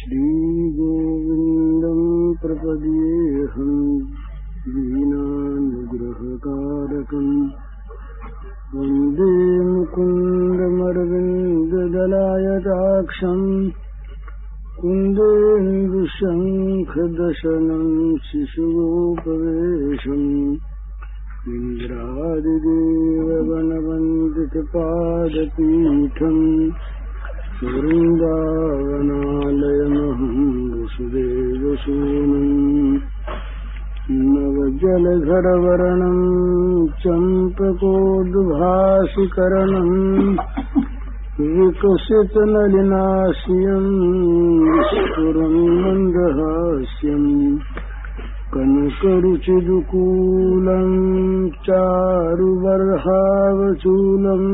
श्रीगोविन्दं प्रपद्येऽहम् दीनानुग्रहकारकम् वन्दे मुकुन्दमरविन्ददलायताक्षम् कुन्देन्दुशङ्खदशनं शिशुगोपवेशम् इन्द्रादिदेववनवन्दितपादपीठम् वृन्दावनालयमहं वसुदेवसूनम् नवजलधरवर्णं चम्पकोद्भासिकरणम् विकसितनलिनास्यं स्फुरन्मन्दहास्यम् कनकरुचिदुकूलं चारुबर्हावचूलम्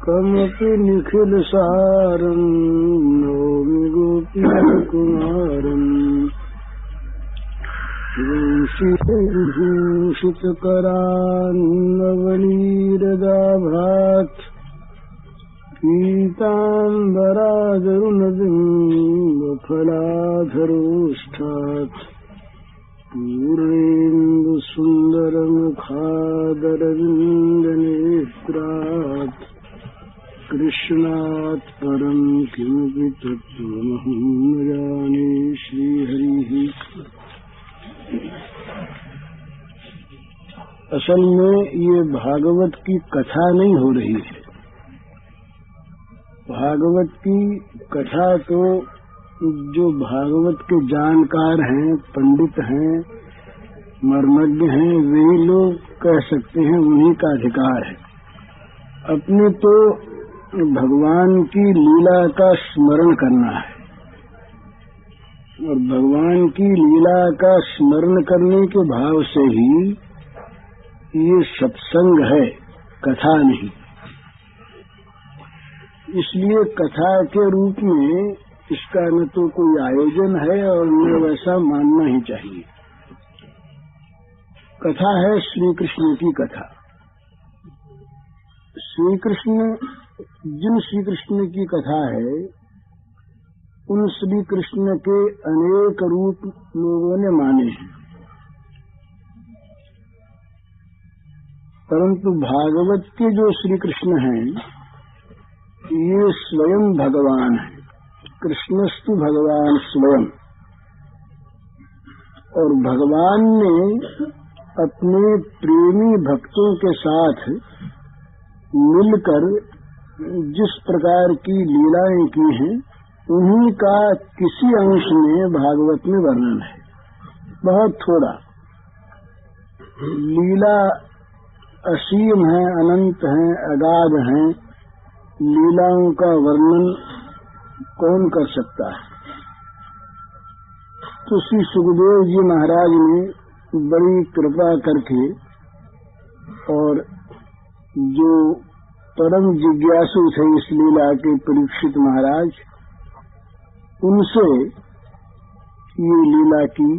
कमपि निखिलसारं नौमि गोपीकुमारम् भूषितकरान्नवनीरदाभात् पीताम्बरादरुणबिम्बफलाधरोष्ठात् पूर्णेन्दुसुन्दरमुखादरविन्दनेत्रात् कृष्णात् परं किमपि तत्त्वमहं न जाने। श्रीहरिः। असल में ये भागवत की कथा नहीं हो रही है। भागवत की कथा तो जो भागवत के जानकार हैं, पंडित हैं, मर्मज्ञ हैं, वे लोग कह सकते हैं, उन्हीं का अधिकार है। अपने तो भगवान की लीला का स्मरण करना है, और भगवान की लीला का स्मरण करने के भाव से ही ये सत्संग है, कथा नहीं। इसलिए कथा के रूप में इसका न तो कोई आयोजन है और न वैसा मानना ही चाहिए। कथा है श्री कृष्ण की कथा। श्री कृष्ण, जिन श्री कृष्ण की कथा है, उन श्री कृष्ण के अनेक रूप लोगों ने माने हैं, परंतु भागवत के जो श्री कृष्ण हैं, ये स्वयं भगवान है। कृष्णस्तु भगवान स्वयं। और भगवान ने अपने प्रेमी भक्तों के साथ मिलकर जिस प्रकार की लीलाएं की हैं, उन्हीं का किसी अंश में भागवत में वर्णन है, बहुत थोड़ा। लीला असीम है, अनंत है, अगाध है। लीलाओं का वर्णन कौन कर सकता है? तो श्री सुखदेव जी महाराज ने बड़ी कृपा करके, और जो परम जिज्ञासु थे इस लीला के परीक्षित महाराज, उनसे ये लीला की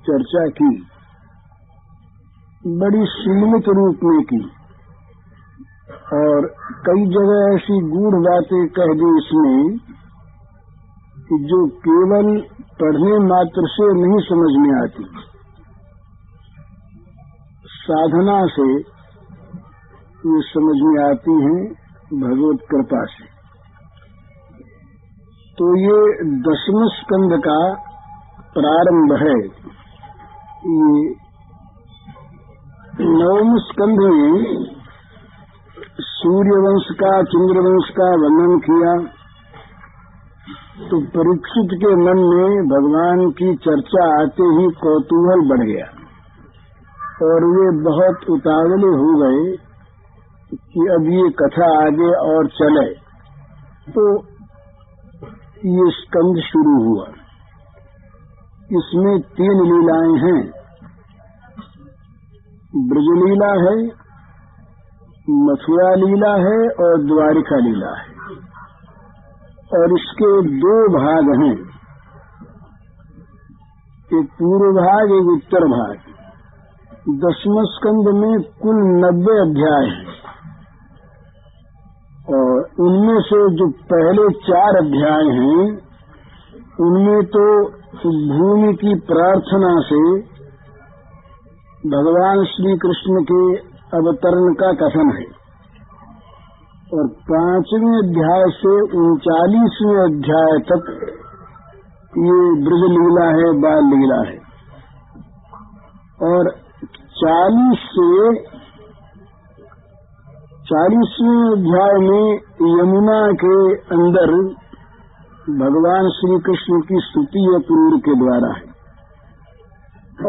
चर्चा की, बड़ी सीमित रूप में की, और कई जगह ऐसी गूढ़ बातें कह दी इसमें कि जो केवल पढ़ने मात्र से नहीं समझ में आती, साधना से ये समझ में आती हैं, भगवत कृपा से। तो ये 10वें स्कंद का प्रारंभ है। ये 9वें स्कंद में सूर्यवंश का, चंद्रवंश का वर्णन किया, तो परीक्षित के मन में भगवान की चर्चा आते ही कौतूहल बढ़ गया, और वे बहुत उतावले हो गए कि अब ये कथा आगे और चले। तो ये स्कंद शुरू हुआ। इसमें 3 लीलाएं हैं। ब्रजलीला है, मथुरा लीला है और द्वारिका लीला है, और इसके 2 भाग हैं, एक पूर्व भाग, एक उत्तर भाग। 10वें स्कंद में कुल 90 अध्याय हैं, और उनमें से जो पहले 4 अध्याय हैं उनमें तो भूमि की प्रार्थना से भगवान श्री कृष्ण के अवतरण का कथन है, और 5वें अध्याय से 39वें अध्याय तक ये ब्रज लीला है, बाल लीला है। और 40वें अध्याय में यमुना के अंदर भगवान श्री कृष्ण की स्तुति अपूर्व के द्वारा है,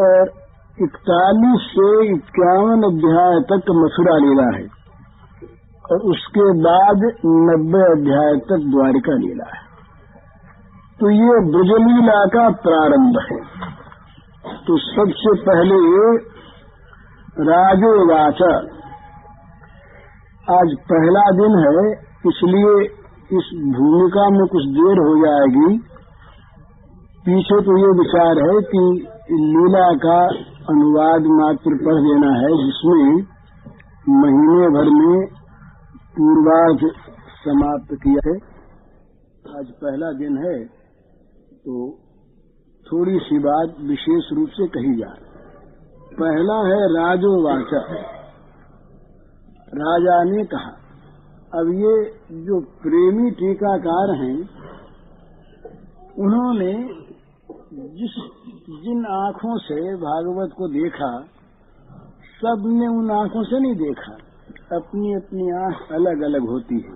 और 41 से 51 अध्याय तक मथुरा लीला है, और उसके बाद 90 अध्याय तक द्वारिका लीला है। तो ये ब्रज लीला का प्रारंभ है। तो सबसे पहले राजोवाच, आज पहला दिन है, इसलिए इस भूमिका में कुछ देर हो जाएगी। पीछे तो ये विचार है कि लीला का अनुवाद मात्र पढ़ देना है, जिसमें महीने भर में पूर्वार्ध समाप्त किया है। आज पहला दिन है, तो थोड़ी सी बात विशेष रूप से कही जाए। पहला है राजोवाच, राजा ने कहा। अब ये जो प्रेमी टीकाकार हैं, उन्होंने जिन आँखों से भागवत को देखा, सबने उन आँखों से नहीं देखा, अपनी अपनी आँख अलग अलग होती है।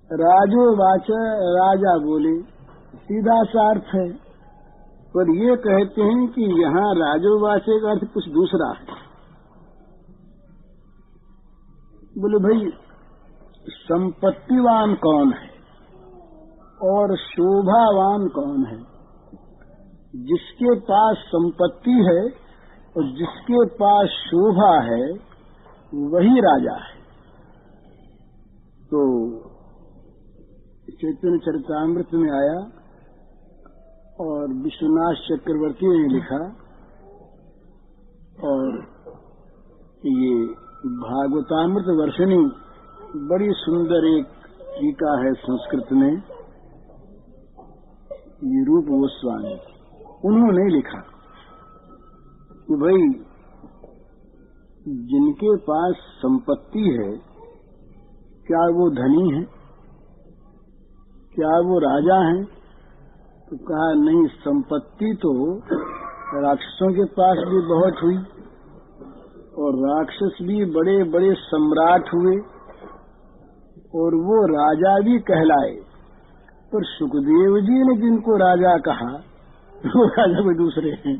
राजोवाच, राजा बोले, सीधा सा अर्थ है, पर ये कहते हैं कि यहाँ राजोवाच का अर्थ कुछ दूसरा है। बोले भाई, संपत्तिवान कौन है और शोभावान कौन है? जिसके पास संपत्ति है और जिसके पास शोभा है, वही राजा है। तो चैतन्य चरितामृत में आया, और विश्वनाथ चक्रवर्ती ने लिखा, और ये भागवतामृत वर्षिणी बड़ी सुंदर एक टीका है संस्कृत में, ये रूप गोस्वामी, उन्होंने लिखा कि भाई, जिनके पास संपत्ति है, क्या वो धनी है? क्या वो राजा है? तो कहा नहीं, संपत्ति तो राक्षसों के पास भी बहुत हुई, और राक्षस भी बड़े बड़े सम्राट हुए, और वो राजा भी कहलाए। पर सुखदेव जी ने जिनको राजा कहा, वो राजा भी दूसरे हैं।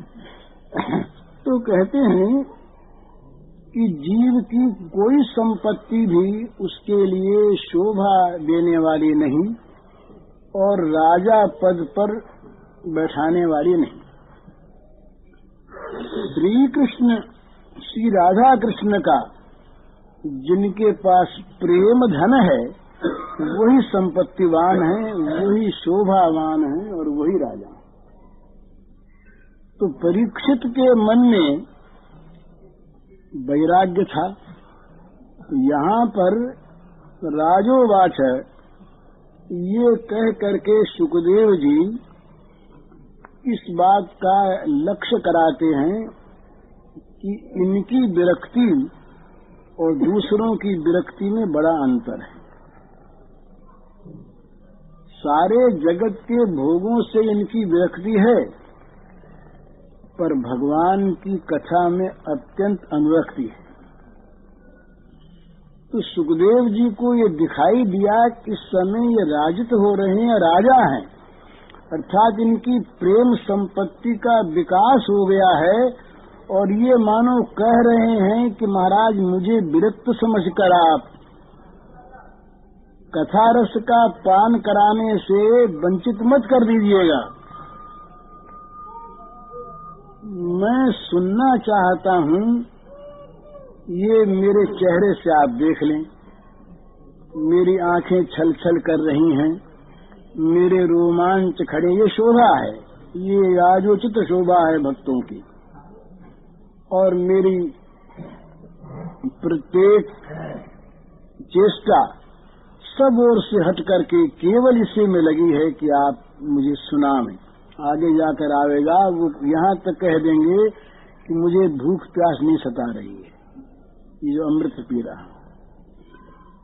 तो कहते हैं कि जीव की कोई संपत्ति भी उसके लिए शोभा देने वाली नहीं, और राजा पद पर बैठाने वाली नहीं। श्री कृष्ण, श्री राधा कृष्ण का जिनके पास प्रेम धन है, वही संपत्तिवान है, वही शोभावान है, और वही राजा। तो परीक्षित के मन में वैराग्य था। यहाँ पर राजोवाच ये कह करके सुखदेव जी इस बात का लक्ष्य कराते हैं कि इनकी विरक्ति और दूसरों की विरक्ति में बड़ा अंतर है। सारे जगत के भोगों से इनकी विरक्ति है, पर भगवान की कथा में अत्यंत अनुरक्ति है। तो सुखदेव जी को ये दिखाई दिया कि इस समय ये राजित हो रहे हैं, राजा हैं, अर्थात इनकी प्रेम संपत्ति का विकास हो गया है, और ये मानो कह रहे हैं कि महाराज, मुझे विरक्त समझकर आप कथा रस का पान कराने से वंचित मत कर दीजिएगा। मैं सुनना चाहता हूँ, ये मेरे चेहरे से आप देख लें, मेरी आंखें छल छल कर रही हैं, मेरे रोमांच खड़े, ये शोभा है, ये राजोचित शोभा है भक्तों की, और मेरी प्रत्येक चेष्टा सब ओर से हट करके केवल इसी में लगी है कि आप मुझे सुना में। आगे जाकर आवेगा वो यहाँ तक कह देंगे कि मुझे भूख प्यास नहीं सता रही है, ये जो अमृत पी रहा।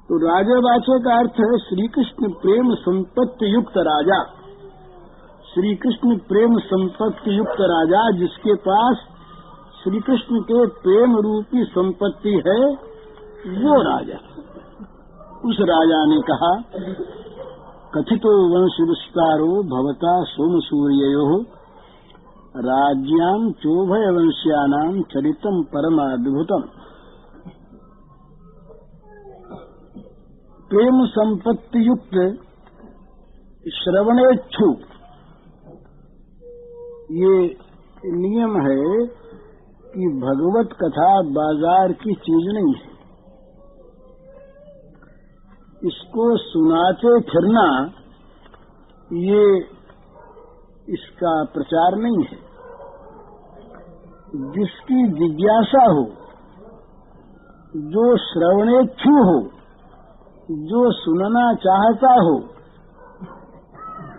तो राजावाचक का अर्थ है श्री कृष्ण प्रेम संपत्ति युक्त राजा। श्री कृष्ण प्रेम संपत्ति युक्त राजा, जिसके पास श्री कृष्ण के प्रेम रूपी संपत्ति है, वो राजा। उस राजा ने कहा, कथितो वंश विस्तारो भवता सोम सूर्ययोः राज्याम चोभय वंश्यानाम चरितम परमाद्भुतम। प्रेम संपत्ति युक्त श्रवणेच्छु, ये नियम है कि भगवत कथा बाजार की चीज नहीं है। इसको सुनाते फिरना ये इसका प्रचार नहीं है। जिसकी जिज्ञासा हो, जो श्रवणेच्छु हो, जो सुनना चाहता हो,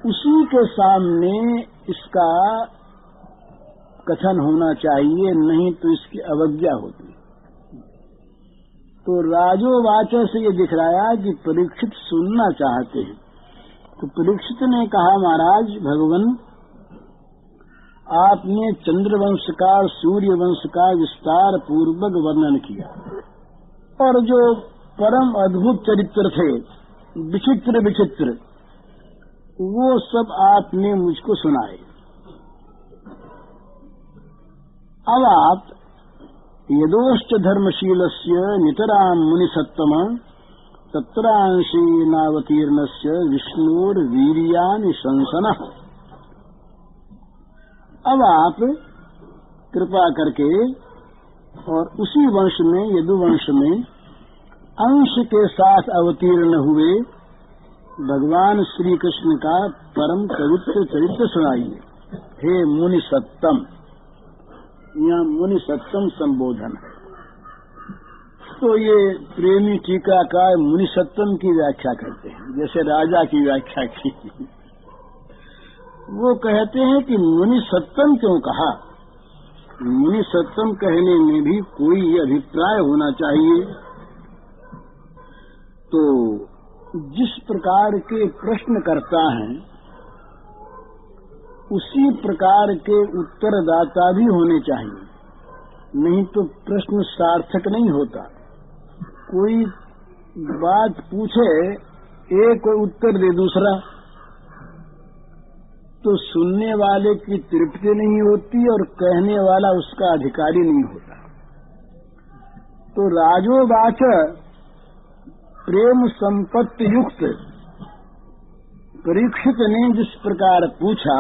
उसी के सामने इसका कथन होना चाहिए, नहीं तो इसकी अवज्ञा होती। तो राजोवाचक से ये दिखलाया कि परीक्षित सुनना चाहते हैं। तो परीक्षित ने कहा, महाराज भगवान, आपने चंद्रवंश का और सूर्य वंश का विस्तार पूर्वक वर्णन किया, और जो परम अद्भुत चरित्र थे, विचित्र विचित्र, वो सब आपने मुझको सुनाए। अब आप यदोश्च धर्मशीलस्य नितराम मुनिसत्तम तत्रांशेनावतीर्णस्य विष्णुर्वीर्यानि शंसनः। अब आप कृपा करके और उसी वंश में, यदुवंश में अंश के साथ अवतीर्ण हुए भगवान श्री कृष्ण का परम पवित्र चरित्र सुनाइए। हे मुनि सत्तम, यहाँ मुनि सत्तम संबोधन है। तो ये प्रेमी टीकाकार मुनि सत्तम की व्याख्या करते हैं, जैसे राजा की व्याख्या की। वो कहते हैं कि मुनि सत्तम क्यों कहा। मुनि सत्तम कहने में भी कोई अभिप्राय होना चाहिए। तो जिस प्रकार के प्रश्न करता है, उसी प्रकार के उत्तरदाता भी होने चाहिए, नहीं तो प्रश्न सार्थक नहीं होता। कोई बात पूछे, एक उत्तर दे दूसरा, तो सुनने वाले की तृप्ति नहीं होती और कहने वाला उसका अधिकारी नहीं होता। तो राजोवाच प्रेम संपत्ति युक्त परीक्षित ने जिस प्रकार पूछा,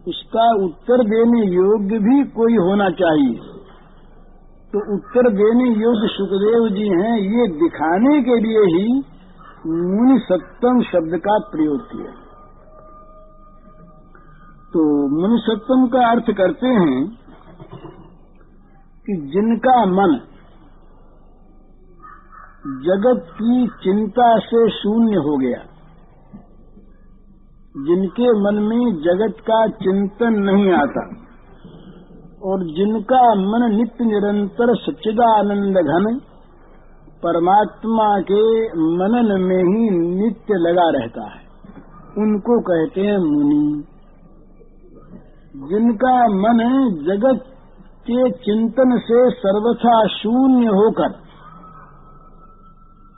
उसका उत्तर देने योग्य भी कोई होना चाहिए। तो उत्तर देने योग्य सुखदेव जी हैं, ये दिखाने के लिए ही मुनि सत्तम शब्द का प्रयोग किया। तो मुनि सत्तम का अर्थ करते हैं कि जिनका मन जगत की चिंता से शून्य हो गया, जिनके मन में जगत का चिंतन नहीं आता, और जिनका मन नित्य निरंतर सच्चिदानंद घन परमात्मा के मनन में ही नित्य लगा रहता है, उनको कहते हैं मुनि। जिनका मन जगत के चिंतन से सर्वथा शून्य होकर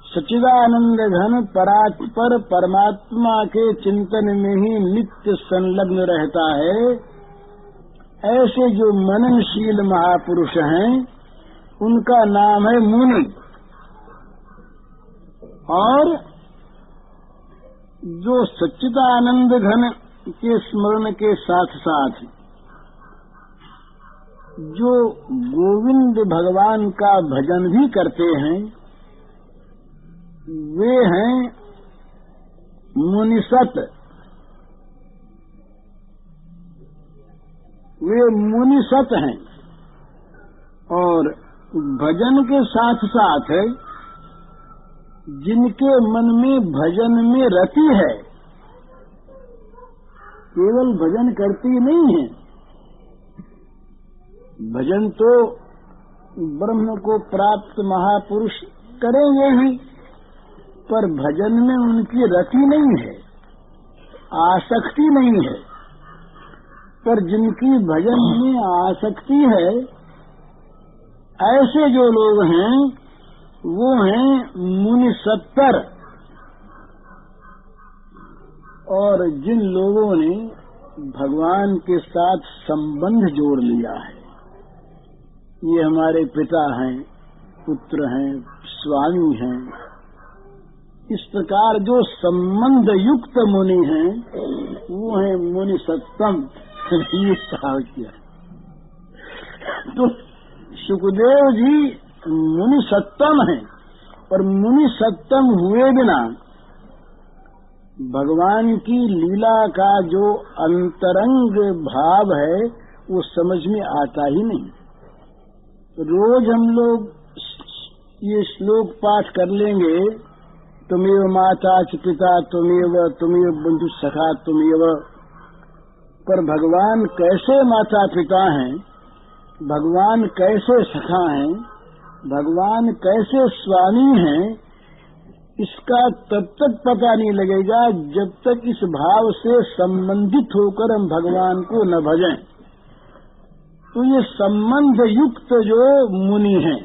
सच्चिदानंद घन परात्पर परमात्मा के चिंतन में ही नित्य संलग्न रहता है, ऐसे जो मननशील महापुरुष हैं, उनका नाम है मुनि। और जो सच्चिदानंद घन के स्मरण के साथ साथ जो गोविंद भगवान का भजन भी करते हैं, वे हैं मुनिसत। वे मुनिसत हैं। और भजन के साथ साथ जिनके मन में भजन में रति है, केवल भजन करती नहीं है। भजन तो ब्रह्म को प्राप्त महापुरुष करेंगे ही, पर भजन में उनकी रति नहीं है, आसक्ति नहीं है। पर जिनकी भजन में आसक्ति है, ऐसे जो लोग हैं वो हैं मुनि 70। और जिन लोगों ने भगवान के साथ संबंध जोड़ लिया है, ये हमारे पिता हैं, पुत्र हैं, स्वामी हैं, इस प्रकार जो संबंध युक्त मुनि हैं वो हैं मुनि सत्तम। ये कहा किया। तो सुखदेव जी मुनि सत्तम हैं, और मुनि सत्तम हुए बिना भगवान की लीला का जो अंतरंग भाव है वो समझ में आता ही नहीं। रोज हम लोग ये श्लोक पाठ कर लेंगे, तुमेव माता च पिता तुमेव बंधु सखा तुमेव, पर भगवान कैसे माता पिता हैं, भगवान कैसे सखा हैं, भगवान कैसे स्वामी हैं, इसका तब तक पता नहीं लगेगा जब तक इस भाव से संबंधित होकर हम भगवान को न भजें। तो ये संबंध युक्त जो मुनि हैं,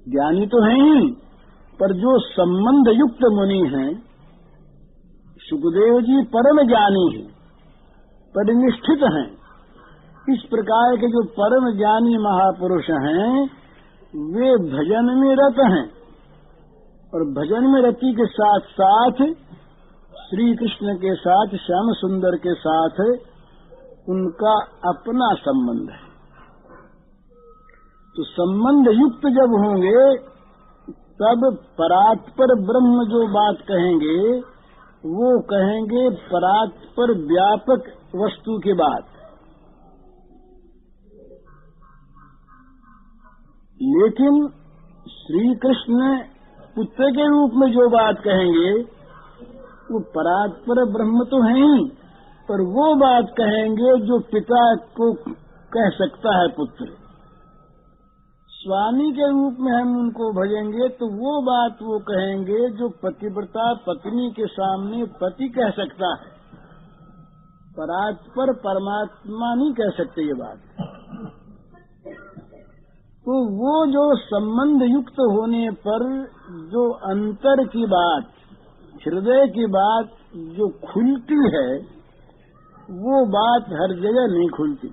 ज्ञानी तो हैं ही, पर जो संबंध युक्त मुनि हैं, सुखदेव जी परम ज्ञानी हैं, परिनिष्ठित हैं। इस प्रकार के जो परम ज्ञानी महापुरुष हैं वे भजन में रत हैं, और भजन में रति के साथ साथ श्री कृष्ण के साथ, श्याम सुंदर के साथ उनका अपना संबंध है। तो संबंध युक्त जब होंगे तब परात्पर ब्रह्म जो बात कहेंगे वो कहेंगे परात्पर व्यापक वस्तु की बात। लेकिन श्री कृष्ण पुत्र के रूप में जो बात कहेंगे वो परात्पर ब्रह्म तो है ही, पर वो बात कहेंगे जो पिता को कह सकता है पुत्र। स्वामी के रूप में हम उनको भजेंगे तो वो बात वो कहेंगे जो पतिव्रता पत्नी के सामने पति कह सकता है। परात्पर परमात्मा नहीं कह सकते ये बात। तो वो जो संबंध युक्त होने पर जो अंतर की बात, हृदय की बात जो खुलती है, वो बात हर जगह नहीं खुलती।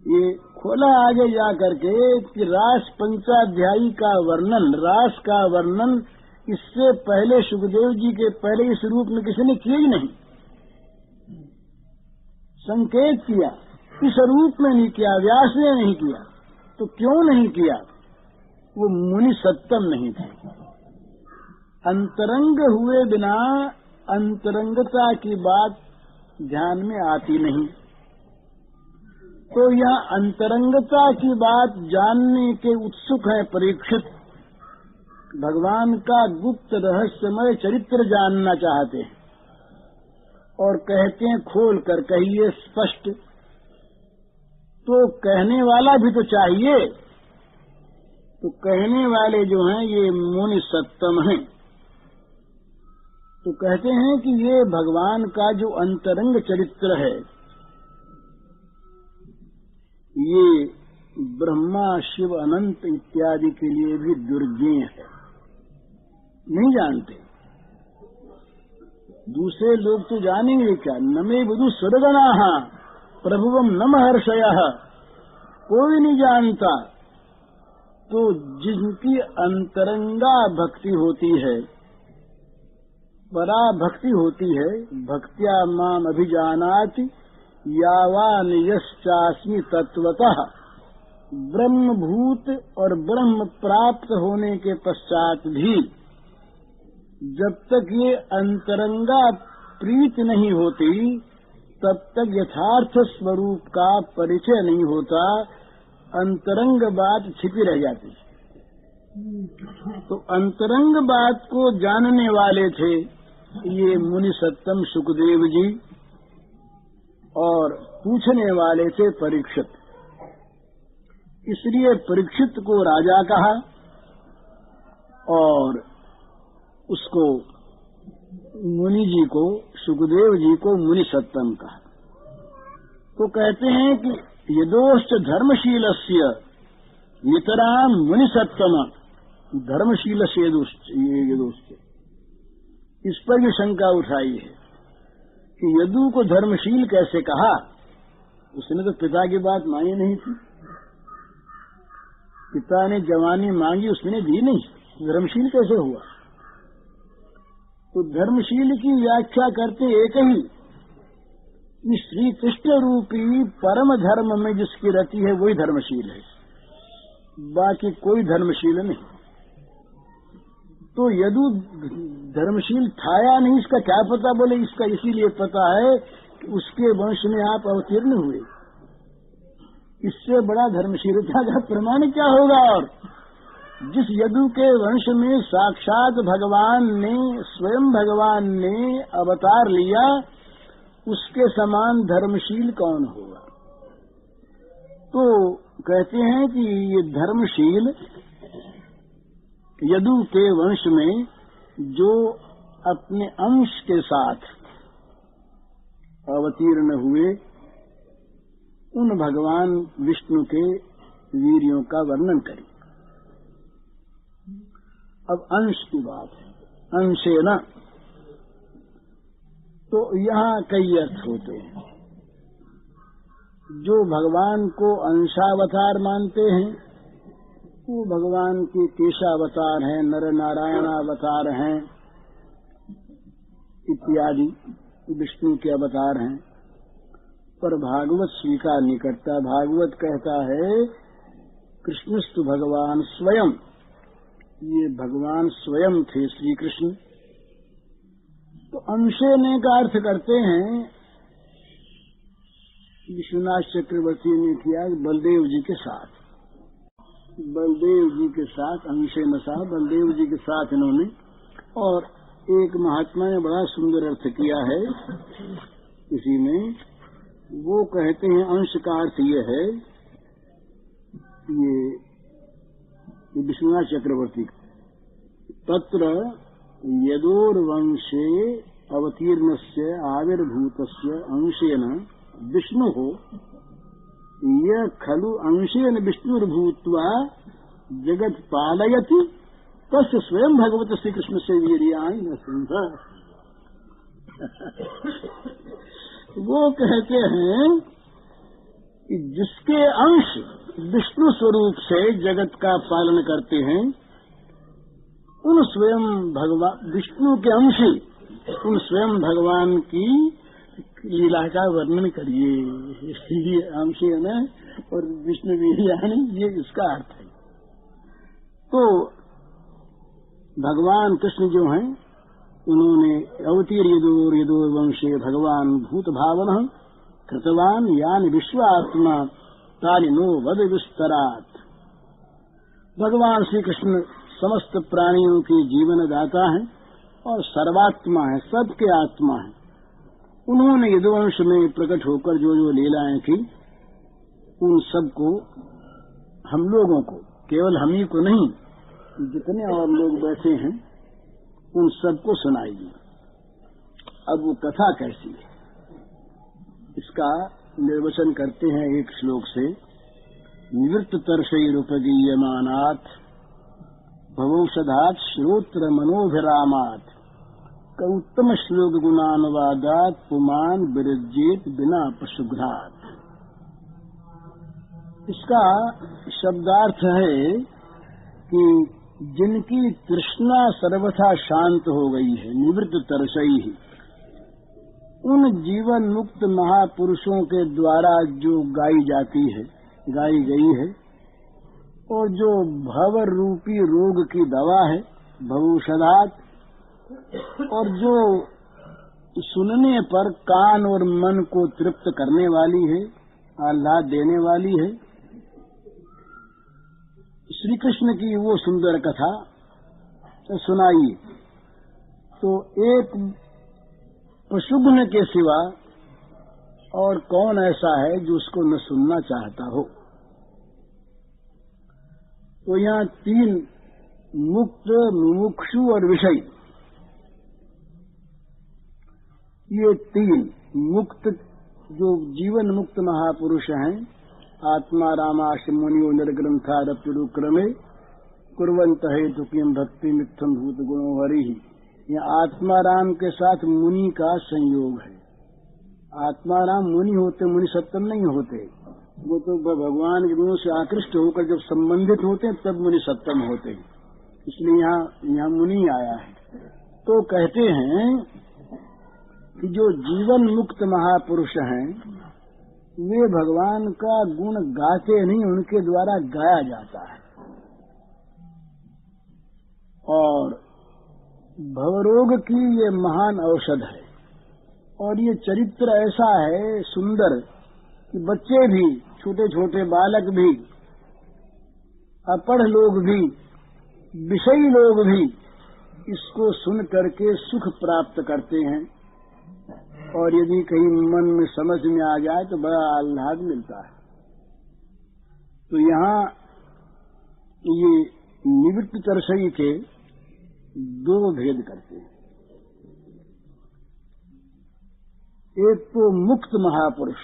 ये खोला आगे जा करके कि रास पंचाध्यायी का वर्णन, रास का वर्णन इससे पहले सुखदेव जी के पहले इस रूप में किसी ने किया ही नहीं। संकेत किया, इस रूप में नहीं किया, व्यास ने नहीं किया। तो क्यों नहीं किया? वो मुनि सत्तम नहीं थे। अंतरंग हुए बिना अंतरंगता की बात ध्यान में आती नहीं। तो यह अंतरंगता की बात जानने के उत्सुक है परीक्षित। भगवान का गुप्त रहस्यमय चरित्र जानना चाहते हैं और कहते हैं खोल कर कहिए स्पष्ट। तो कहने वाला भी तो चाहिए। तो कहने वाले जो हैं ये मुनि सत्तम हैं। तो कहते हैं कि ये भगवान का जो अंतरंग चरित्र है ये ब्रह्मा शिव अनंत इत्यादि के लिए भी दुर्ज्ञेय है, नहीं जानते। दूसरे लोग तो जानेंगे क्या? नमे बुधु स्वर्गनाः प्रभुवम न महर्षयः, कोई नहीं जानता। तो जिनकी अंतरंगा भक्ति होती है, परा भक्ति होती है, भक्त्या माम अभिजानाति यावान यश्चास्मि तत्वतः, ब्रह्मभूत और ब्रह्म प्राप्त होने के पश्चात भी जब तक ये अंतरंगा प्रीत नहीं होती तब तक यथार्थ स्वरूप का परिचय नहीं होता, अंतरंग बात छिपी रह जाती है। तो अंतरंग बात को जानने वाले थे ये मुनि सत्तम सुखदेव जी और पूछने वाले थे परीक्षित, इसलिए परीक्षित को राजा कहा और उसको मुनि जी को, सुखदेव जी को मुनि सत्तम कहा। तो कहते हैं कि यदोश्च धर्मशीलस्य नितराम मुनि सत्तम, धर्मशील से यदोश्च, इस पर भी शंका उठाई है कि यदु को धर्मशील कैसे कहा? उसने तो पिता की बात मानी नहीं थी, पिता ने जवानी मांगी उसने दी नहीं, धर्मशील कैसे हुआ? तो धर्मशील की व्याख्या करते एक ही, श्री कृष्ण रूपी परम धर्म में जिसकी रति है वही धर्मशील है, बाकी कोई धर्मशील नहीं। तो यदु धर्मशील था या नहीं इसका क्या पता? बोले इसका इसीलिए पता है कि उसके वंश में आप अवतीर्ण हुए, इससे बड़ा धर्मशीलता का प्रमाण क्या होगा? और जिस यदु के वंश में साक्षात भगवान ने, स्वयं भगवान ने अवतार लिया, उसके समान धर्मशील कौन होगा? तो कहते हैं कि ये धर्मशील यदु के वंश में जो अपने अंश के साथ अवतीर्ण हुए, उन भगवान विष्णु के वीर्यों का वर्णन करें। अब अंश की बात है, अंशे न, तो यहाँ कई अर्थ होते हैं। जो भगवान को अंशावतार मानते हैं वो भगवान के केशावतार हैं, नर नारायण अवतार हैं इत्यादि, विष्णु के अवतार हैं। पर भागवत स्वीकार नहीं करता। भागवत कहता है कृष्णस्तु भगवान स्वयं, ये भगवान स्वयं थे श्री कृष्ण। तो अंशेने का अर्थ करते हैं, विश्वनाथ चक्रवर्ती ने किया बलदेव जी के साथ, बलदेव जी के साथ अंशे नशा, बलदेव जी के साथ इन्होंने। और एक महात्मा ने बड़ा सुंदर अर्थ किया है इसी में, वो कहते हैं अंश का अर्थ ये है, ये विश्वनाथ चक्रवर्ती, तत्र यदोर्वंशे अवतीर्णस्य आविर्भूतस्य अंशेन विष्णु हो, यह खलु अंशेन विष्णुर्भूत्वा जगत पालयति, तस्य स्वयं भगवत श्री कृष्ण से वीर्याणि न सिंह। वो कहते हैं कि जिसके अंश विष्णु स्वरूप से जगत का पालन करते हैं, उन स्वयं भगवान विष्णु के अंशी, उन स्वयं भगवान की लीला का वर्णन करिए। ये अंशी है ना, और विष्णु वीर्याणि, ये इसका अर्थ है। तो भगवान कृष्ण जो हैं, उन्होंने अवतीर यदोर वंशे भगवान भूत भावन कृतवान यानी विश्वात्मा तानि नो वद विस्तरात। भगवान श्री कृष्ण समस्त प्राणियों के जीवन दाता हैं और सर्वात्मा है, सबके आत्मा है। उन्होंने यदुवंश में प्रकट होकर जो जो लीलाएं की, उन सबको, हम लोगों को, केवल हम ही को नहीं, जितने और लोग बैठे हैं उन सबको सुनाइए। अब वो कथा कैसी है इसका निर्वचन करते हैं एक श्लोक से। निवृत्त तर्षैरुपगीयमानात् भवौषधात् श्रोत्र मनोभिरामात् कौत्तम श्लोक गुणानुवादात् पुमान विरज्येत बिना पशुघ्रात। इसका शब्दार्थ है कि जिनकी तृष्णा सर्वथा शांत हो गई है, निवृत्त तरसई ही, उन जीवन मुक्त महापुरुषों के द्वारा जो गाई जाती है, गाई गई है, और जो भव रूपी रोग की दवा है, भवौषधात्, और जो सुनने पर कान और मन को तृप्त करने वाली है, आह्लाद देने वाली है, श्री कृष्ण की वो सुंदर कथा सुनाइए। तो एक पशुघ्न के सिवा और कौन ऐसा है जो उसको न सुनना चाहता हो। तो यहाँ 3 मुक्त, मुमुक्षु और विषयी, ये 3 मुक्त जो जीवन मुक्त महापुरुष हैं, आत्मा रामाश मुनियो निर्ग्रंथारप्युरुक्रमे कुर्वंत हेतु किम भक्ति मिथ्यम भूत गुणो हरि। यह आत्माराम के साथ मुनि का संयोग है। आत्माराम मुनि होते, मुनि सत्तम नहीं होते, वो तो भगवान के गुणों से आकृष्ट होकर जब संबंधित होते हैं तब मुनि सत्तम होते हैं। इसलिए यहाँ मुनि आया है। तो कहते हैं कि जो जीवन मुक्त महापुरुष हैं वे भगवान का गुण गाते नहीं, उनके द्वारा गाया जाता है। और भवरोग की ये महान औषध है। और ये चरित्र ऐसा है सुंदर कि बच्चे भी, छोटे छोटे बालक भी, अपढ़ लोग भी, विषयी लोग भी इसको सुन करके सुख प्राप्त करते हैं। और यदि कहीं मन में समझ में आ जाए तो बड़ा आह्लाद मिलता है। तो यहाँ ये निवृत्त तरसई के 2 भेद करते हैं। एक तो मुक्त महापुरुष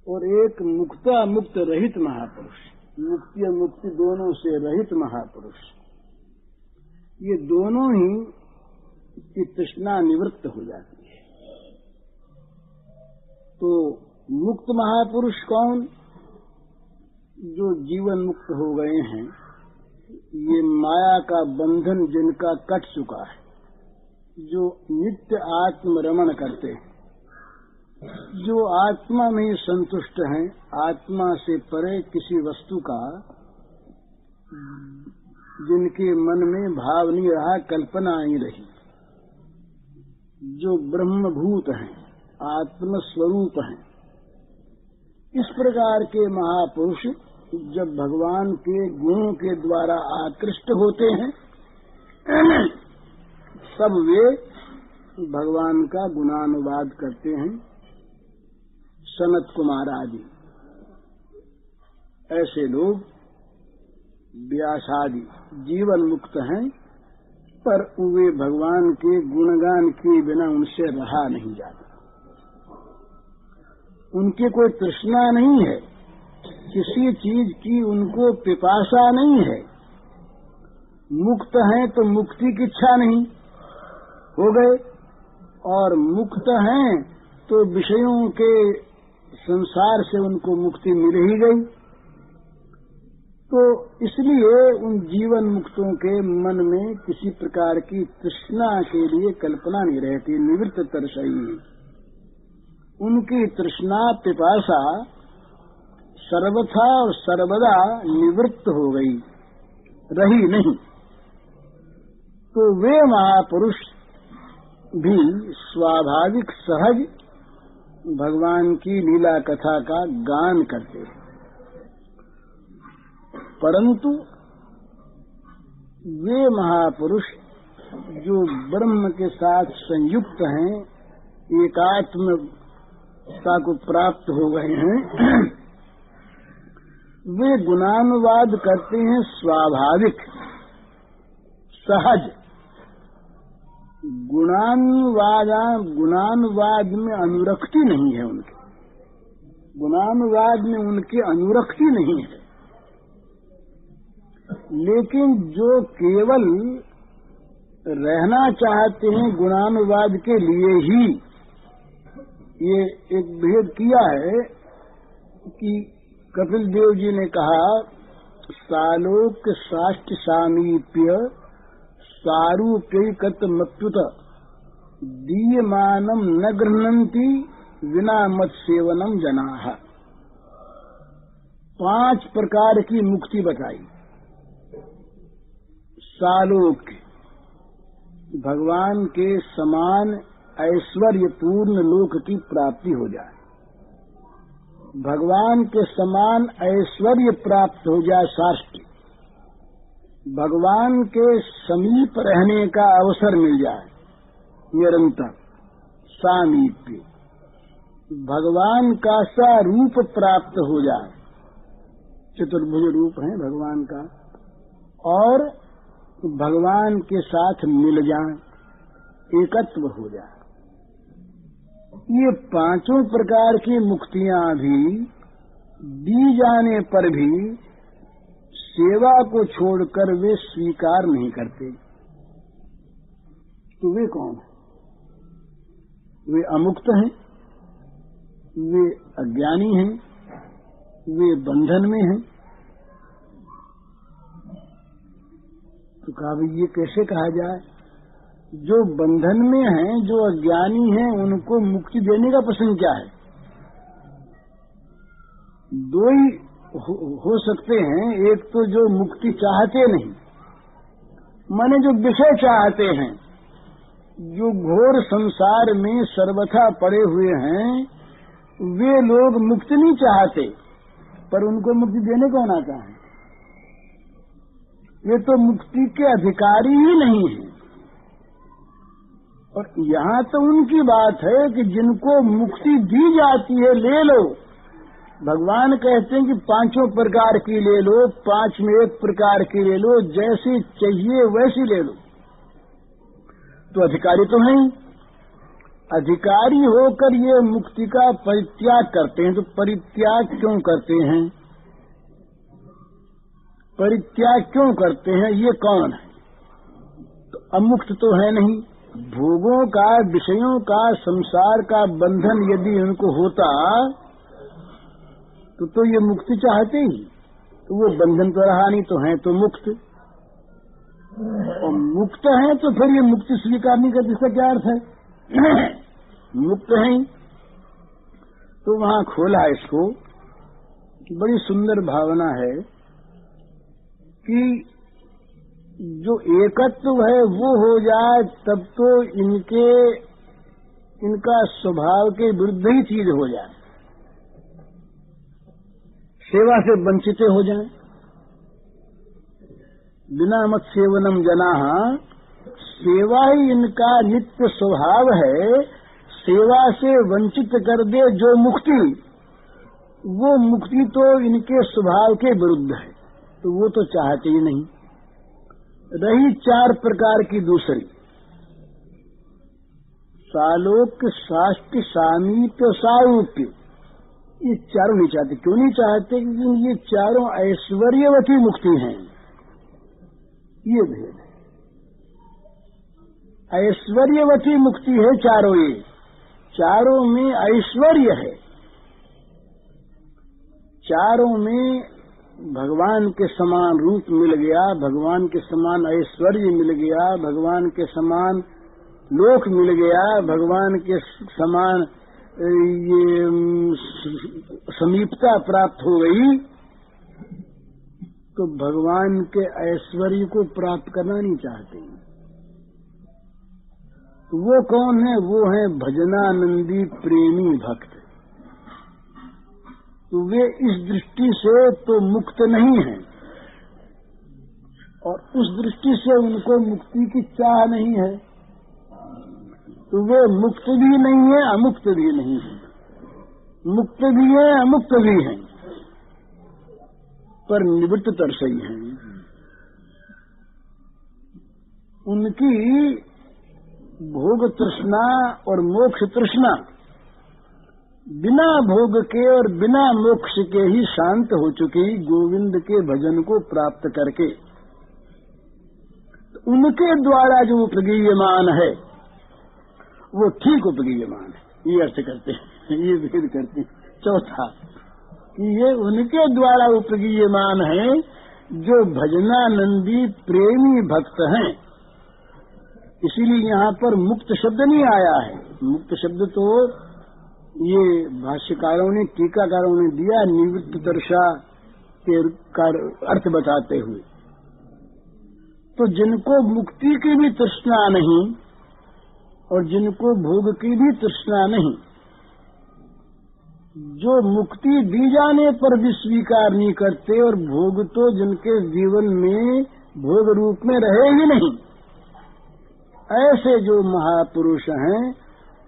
और एक मुक्ता मुक्त रहित महापुरुष, मुक्ति और मुक्ति दोनों से रहित महापुरुष। ये दोनों ही की तृष्णा निवृत्त हो जाती है। तो मुक्त महापुरुष कौन? जो जीवन मुक्त हो गए हैं, ये माया का बंधन जिनका कट चुका है, जो नित्य आत्मरमण करते हैं, जो आत्मा में ही संतुष्ट हैं, आत्मा से परे किसी वस्तु का जिनके मन में भाव नहीं रहा, कल्पना नहीं रही, जो ब्रह्मभूत हैं, आत्मस्वरूप हैं, इस प्रकार के महापुरुष जब भगवान के गुणों के द्वारा आकृष्ट होते हैं तब वे भगवान का गुणानुवाद करते हैं। सनत कुमार आदि ऐसे लोग, व्यास आदि जीवन मुक्त हैं, पर वे भगवान के गुणगान किए बिना उनसे रहा नहीं जाता। उनके कोई तृष्णा नहीं है, किसी चीज की उनको पिपासा नहीं है। मुक्त हैं तो मुक्ति की इच्छा नहीं, हो गए, और मुक्त हैं तो विषयों के संसार से उनको मुक्ति मिल ही गई। तो इसलिए उन जीवन मुक्तों के मन में किसी प्रकार की तृष्णा के लिए कल्पना नहीं रहती। निवृत्त तरसई, उनकी तृष्णा पिपासा सर्वथा और सर्वदा निवृत्त हो गई, रही नहीं। तो वे महापुरुष भी स्वाभाविक सहज भगवान की लीला कथा का गान करते हैं, परंतु वे महापुरुष जो ब्रह्म के साथ संयुक्त हैं, एकात्मता को प्राप्त हो गए हैं, वे गुणानुवाद करते हैं स्वाभाविक सहज। गुणानुवाद में अनुरक्ति नहीं है उनके, गुणानुवाद में उनकी अनुरक्ति नहीं है। लेकिन जो केवल रहना चाहते हैं गुणानुवाद के लिए ही, ये एक भेद किया है कि कपिल देव जी ने कहा, सालोक साष्ट सामीप्य सारूप्यकत मत्युत दीयमानम न गृह्णन्ति विना मत सेवनम जनाः। 5 प्रकार की मुक्ति बताई। सालोक, भगवान के समान ऐश्वर्यपूर्ण लोक की प्राप्ति हो जाए, भगवान के समान ऐश्वर्य प्राप्त हो जाए, साष्ट भगवान के समीप रहने का अवसर मिल जाए, निरंतर सामीप्य, भगवान का सा रूप प्राप्त हो जाए, चतुर्भुज रूप है भगवान का, और भगवान के साथ मिल जाए, एकत्व हो जाए। ये पांचों प्रकार की मुक्तियां भी दी जाने पर भी सेवा को छोड़कर वे स्वीकार नहीं करते। तो वे कौन है? वे अमुक्त हैं, वे अज्ञानी हैं, वे बंधन में हैं। तो कहा भाई ये कैसे कहा जाए? जो बंधन में हैं, जो अज्ञानी हैं, उनको मुक्ति देने का प्रश्न क्या है? दो ही हो सकते हैं। एक तो जो मुक्ति चाहते नहीं, माने जो विषय चाहते हैं, जो घोर संसार में सर्वथा पड़े हुए हैं, वे लोग मुक्ति नहीं चाहते, पर उनको मुक्ति देने कौन आता है? वे तो मुक्ति के अधिकारी ही नहीं हैं। और यहाँ तो उनकी बात है कि जिनको मुक्ति दी जाती है ले लो। भगवान कहते हैं कि पांचों प्रकार की ले लो, 5 में 1 प्रकार की ले लो, जैसी चाहिए वैसी ले लो। तो अधिकारी तो हैं, अधिकारी होकर ये मुक्ति का परित्याग करते हैं। तो परित्याग क्यों करते हैं? परित्याग क्यों करते हैं? ये कौन है? तो अमुक्त तो है नहीं। भोगों का, विषयों का, संसार का बंधन यदि उनको होता तो ये मुक्ति चाहते ही। तो वो बंधन तो रहा नहीं, तो है तो मुक्त। और मुक्त है तो फिर ये मुक्ति स्वीकार नहीं करती, इसका क्या अर्थ है? मुक्त है। तो वहां खोला इसको, बड़ी सुंदर भावना है कि जो एकत्व है वो हो जाए, तब तो इनका स्वभाव के विरुद्ध ही चीज हो जाए, सेवा से वंचित हो जाए। बिना मत सेवनम जनाः, सेवा ही इनका नित्य स्वभाव है। सेवा से वंचित कर दे जो मुक्ति, वो मुक्ति तो इनके स्वभाव के विरुद्ध है, तो वो तो चाहते ही नहीं। रही 4 प्रकार की दूसरी, सालोक्य, साष्ट, सामीप्य, सारूप्य, ये चारों नहीं चाहते। क्यों नहीं चाहते? क्योंकि ये चारों ऐश्वर्यवती मुक्ति हैं। ये भेद है, ऐश्वर्यवती मुक्ति है चारों। ये चारों में ऐश्वर्य है, चारों में भगवान के समान रूप मिल गया, भगवान के समान ऐश्वर्य मिल गया, भगवान के समान लोक मिल गया, भगवान के समान ये समीपता प्राप्त हो गई। तो भगवान के ऐश्वर्य को प्राप्त करना नहीं चाहते। तो वो कौन है? वो है भजनानंदी प्रेमी भक्त। तो वे इस दृष्टि से तो मुक्त नहीं हैं, और उस दृष्टि से उनको मुक्ति की चाह नहीं है। तो वे मुक्त भी नहीं है, अमुक्त भी नहीं है। मुक्त भी है, अमुक्त भी है, पर निवृत्त तरसई हैं। उनकी भोग तृष्णा और मोक्ष तृष्णा बिना भोग के और बिना मोक्ष के ही शांत हो चुकी, गोविंद के भजन को प्राप्त करके। तो उनके द्वारा जो उपगीयमान है वो ठीक उपगीयमान है, ये अर्थ करते हैं, ये भेद करते हैं। चौथा कि ये उनके द्वारा उपगीयमान है जो भजनानंदी प्रेमी भक्त हैं। इसीलिए यहाँ पर मुक्त शब्द नहीं आया है। मुक्त शब्द तो ये भाष्यकारों ने, टीकाकारों ने दिया निवृत्त दर्शा के अर्थ बताते हुए। तो जिनको मुक्ति की भी तृष्णा नहीं और जिनको भोग की भी तृष्णा नहीं, जो मुक्ति दी जाने पर भी स्वीकार नहीं करते और भोग तो जिनके जीवन में भोग रूप में रहे ही नहीं। ऐसे जो महापुरुष हैं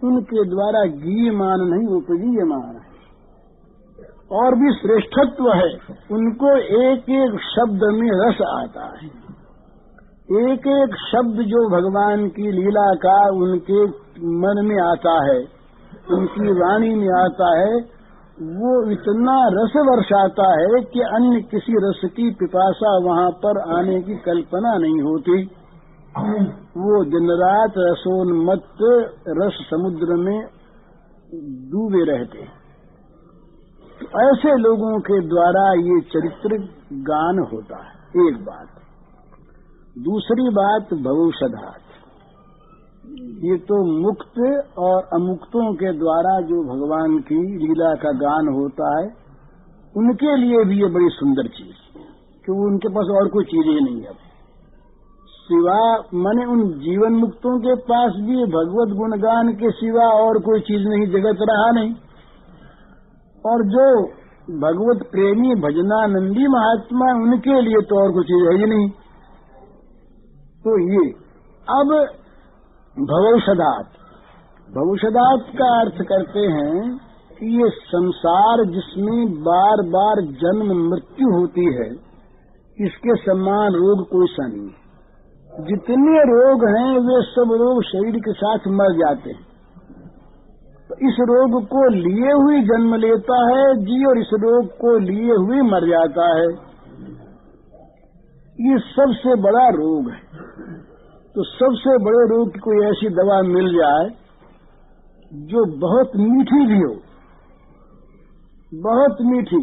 उनके द्वारा गीयमान नहीं उपजीयमान है, और भी श्रेष्ठत्व है। उनको एक एक शब्द में रस आता है। एक एक शब्द जो भगवान की लीला का उनके मन में आता है, उनकी वाणी में आता है, वो इतना रस वर्षाता है कि अन्य किसी रस की पिपासा वहाँ पर आने की कल्पना नहीं होती। वो दिन रात रसोन्मत्त रस समुद्र में डूबे रहते। तो ऐसे लोगों के द्वारा ये चरित्र गान होता है, एक बात। दूसरी बात भवौषधात्, ये तो मुक्त और अमुक्तों के द्वारा जो भगवान की लीला का गान होता है, उनके लिए भी ये बड़ी सुंदर चीज, क्योंकि उनके पास और कोई चीजें नहीं है सिवा, माने उन जीवन मुक्तों के पास भी भगवत गुणगान के सिवा और कोई चीज नहीं, जगत रहा नहीं। और जो भगवत प्रेमी भजनानंदी महात्मा, उनके लिए तो और कोई चीज है ही नहीं। तो ये अब भवौषधात्, भवौषधात् का अर्थ करते हैं कि ये संसार जिसमें बार बार जन्म मृत्यु होती है, इसके समान रोग कोई सा नहीं। जितने रोग हैं वे सब रोग शरीर के साथ मर जाते हैं। तो इस रोग को लिए हुए जन्म लेता है जी, और इस रोग को लिए हुए मर जाता है। ये सबसे बड़ा रोग है। तो सबसे बड़े रोग की कोई ऐसी दवा मिल जाए जो बहुत मीठी भी हो, बहुत मीठी।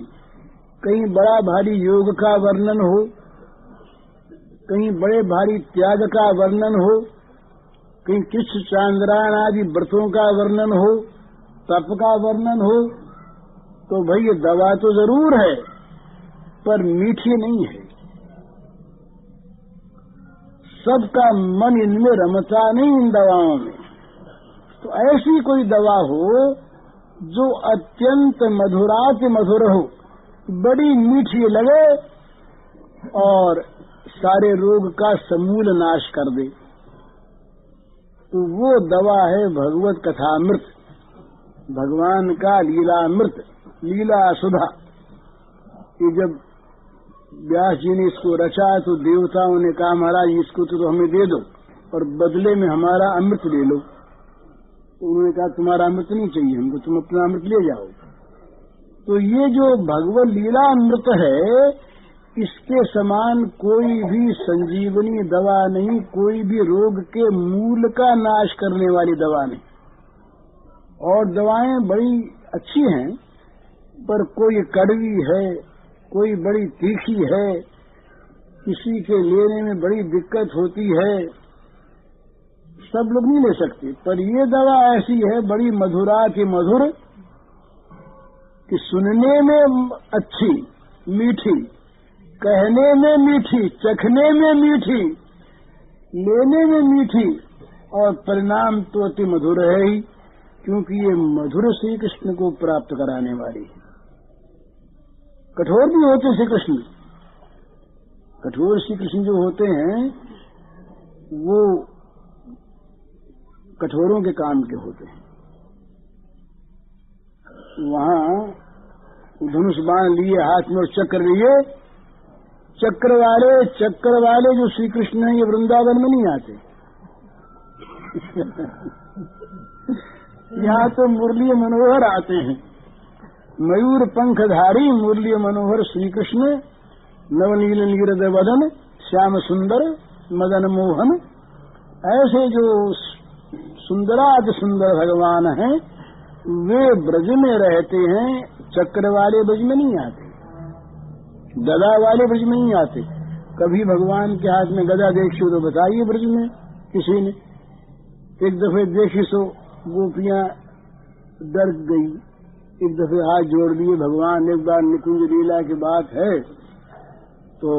कहीं बड़ा भारी योग का वर्णन हो, कहीं बड़े भारी त्याग का वर्णन हो, कहीं कृष्ण चांद्रायण आदि व्रतों का वर्णन हो, तप का वर्णन हो, तो भाई ये दवा तो जरूर है पर मीठी नहीं है। सबका मन इनमें रमता नहीं, इन दवाओं में। तो ऐसी कोई दवा हो जो अत्यंत मधुराति मधुर हो, बड़ी मीठी लगे और सारे रोग का समूल नाश कर दे, तो वो दवा है भगवत कथामृत, भगवान का लीलामृत, लीला सुधा। कि जब व्यास जी ने इसको रचा तो देवताओं ने कहा महाराज इसको तो हमें दे दो और बदले में हमारा अमृत ले लो। तो उन्होंने कहा तुम्हारा अमृत नहीं चाहिए हमको, तुम अपना अमृत ले जाओ। तो ये जो भगवत लीला अमृत है, इसके समान कोई भी संजीवनी दवा नहीं, कोई भी रोग के मूल का नाश करने वाली दवा नहीं। और दवाएं बड़ी अच्छी हैं, पर कोई कड़वी है, कोई बड़ी तीखी है, किसी के लेने में बड़ी दिक्कत होती है, सब लोग नहीं ले सकते। पर ये दवा ऐसी है बड़ी मधुरा की मधुर, कि सुनने में अच्छी मीठी, कहने में मीठी, चखने में मीठी, लेने में मीठी, और परिणाम तो अति मधुर है ही, क्योंकि ये मधुर श्री कृष्ण को प्राप्त कराने वाली है। कठोर भी होते श्री कृष्ण, कठोर श्री कृष्ण जो होते हैं वो कठोरों के काम के होते हैं। वहाँ धनुष बाण लिए हाथ में और चक्र लिए, चक्र वाले जो श्री कृष्ण हैं ये वृंदावन में नहीं आते। यहाँ तो मुरली मनोहर आते हैं, मयूर पंखधारी मुरली मनोहर श्री कृष्ण, नवनील नीरद वदन श्याम सुंदर मदन मोहन, ऐसे जो सुंदराति सुंदर भगवान हैं वे ब्रज में रहते हैं। चक्र वाले ब्रज में नहीं आते, गदा वाले ब्रज में नहीं आते। कभी भगवान के हाथ में गदा देखी तो बताइए ब्रज में किसी ने। एक दफे देखी सो गोपियां डर गई, एक दफे हाथ जोड़ लिए भगवान। एक बार निकुंज लीला की बात है, तो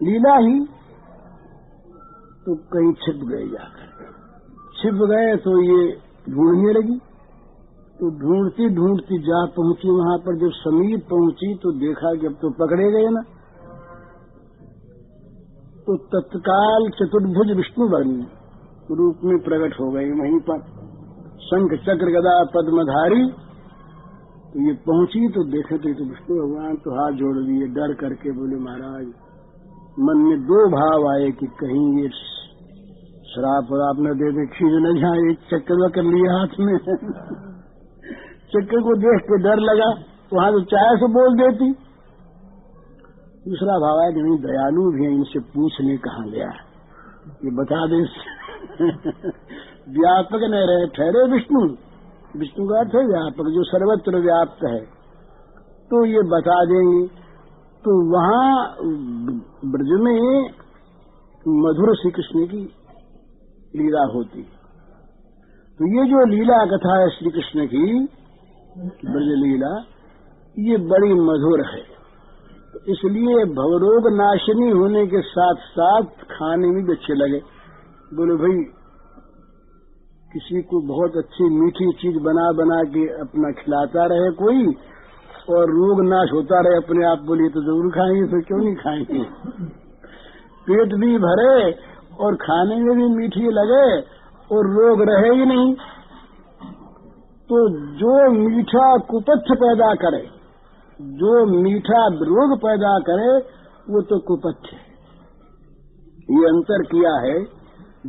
लीला ही तो कहीं छिप गए, जाकर छिप गए तो ये ढूंढने लगी। तो ढूंढती ढूंढती जा पहुंची वहां पर। जब समीप पहुंची तो देखा कि अब तो पकड़े गए ना। तो तत्काल चतुर्भुज विष्णु वर्ण रूप में प्रकट हो गए वहीं पर, शंख चक्र गदा पद्मधारी। तो ये पहुंची तो देखे तो विष्णु भगवान तो हाथ जोड़ लिए, डर करके बोले महाराज, मन में दो भाव आए कि कहीं ये श्राप वराप न दे दे, खींच न जाए, एक चक्कर कर लिया हाथ में चक्कर को देख के डर लगा, वहां तो चाय से बोल देती। दूसरा भाव है कि नहीं, दयालु भी है, इनसे पूछने कहाँ गया, ये बता दे व्यापक न रहे, ठहरे विष्णु, विष्णु का अर्थ है व्यापक, जो सर्वत्र व्याप्त है, तो ये बता देंगे। तो वहाँ ब्रज में मधुर श्री कृष्ण की लीला होती। तो ये जो लीला कथा है श्री कृष्ण की ब्रज लीला, ये बड़ी मधुर है। तो इसलिए भवरोग नाशिनी होने के साथ साथ खाने में भी अच्छे लगे। बोले भाई किसी को बहुत अच्छी मीठी चीज बना बना के अपना खिलाता रहे कोई, और रोग नाश होता रहे अपने आप, बोलिए तो जरूर खाएंगे, फिर क्यों नहीं खाएंगे। पेट भी भरे और खाने में भी मीठी लगे और रोग रहे ही नहीं। तो जो मीठा कुपथ्य पैदा करे, जो मीठा रोग पैदा करे, वो तो कुपथ्य है। ये अंतर किया है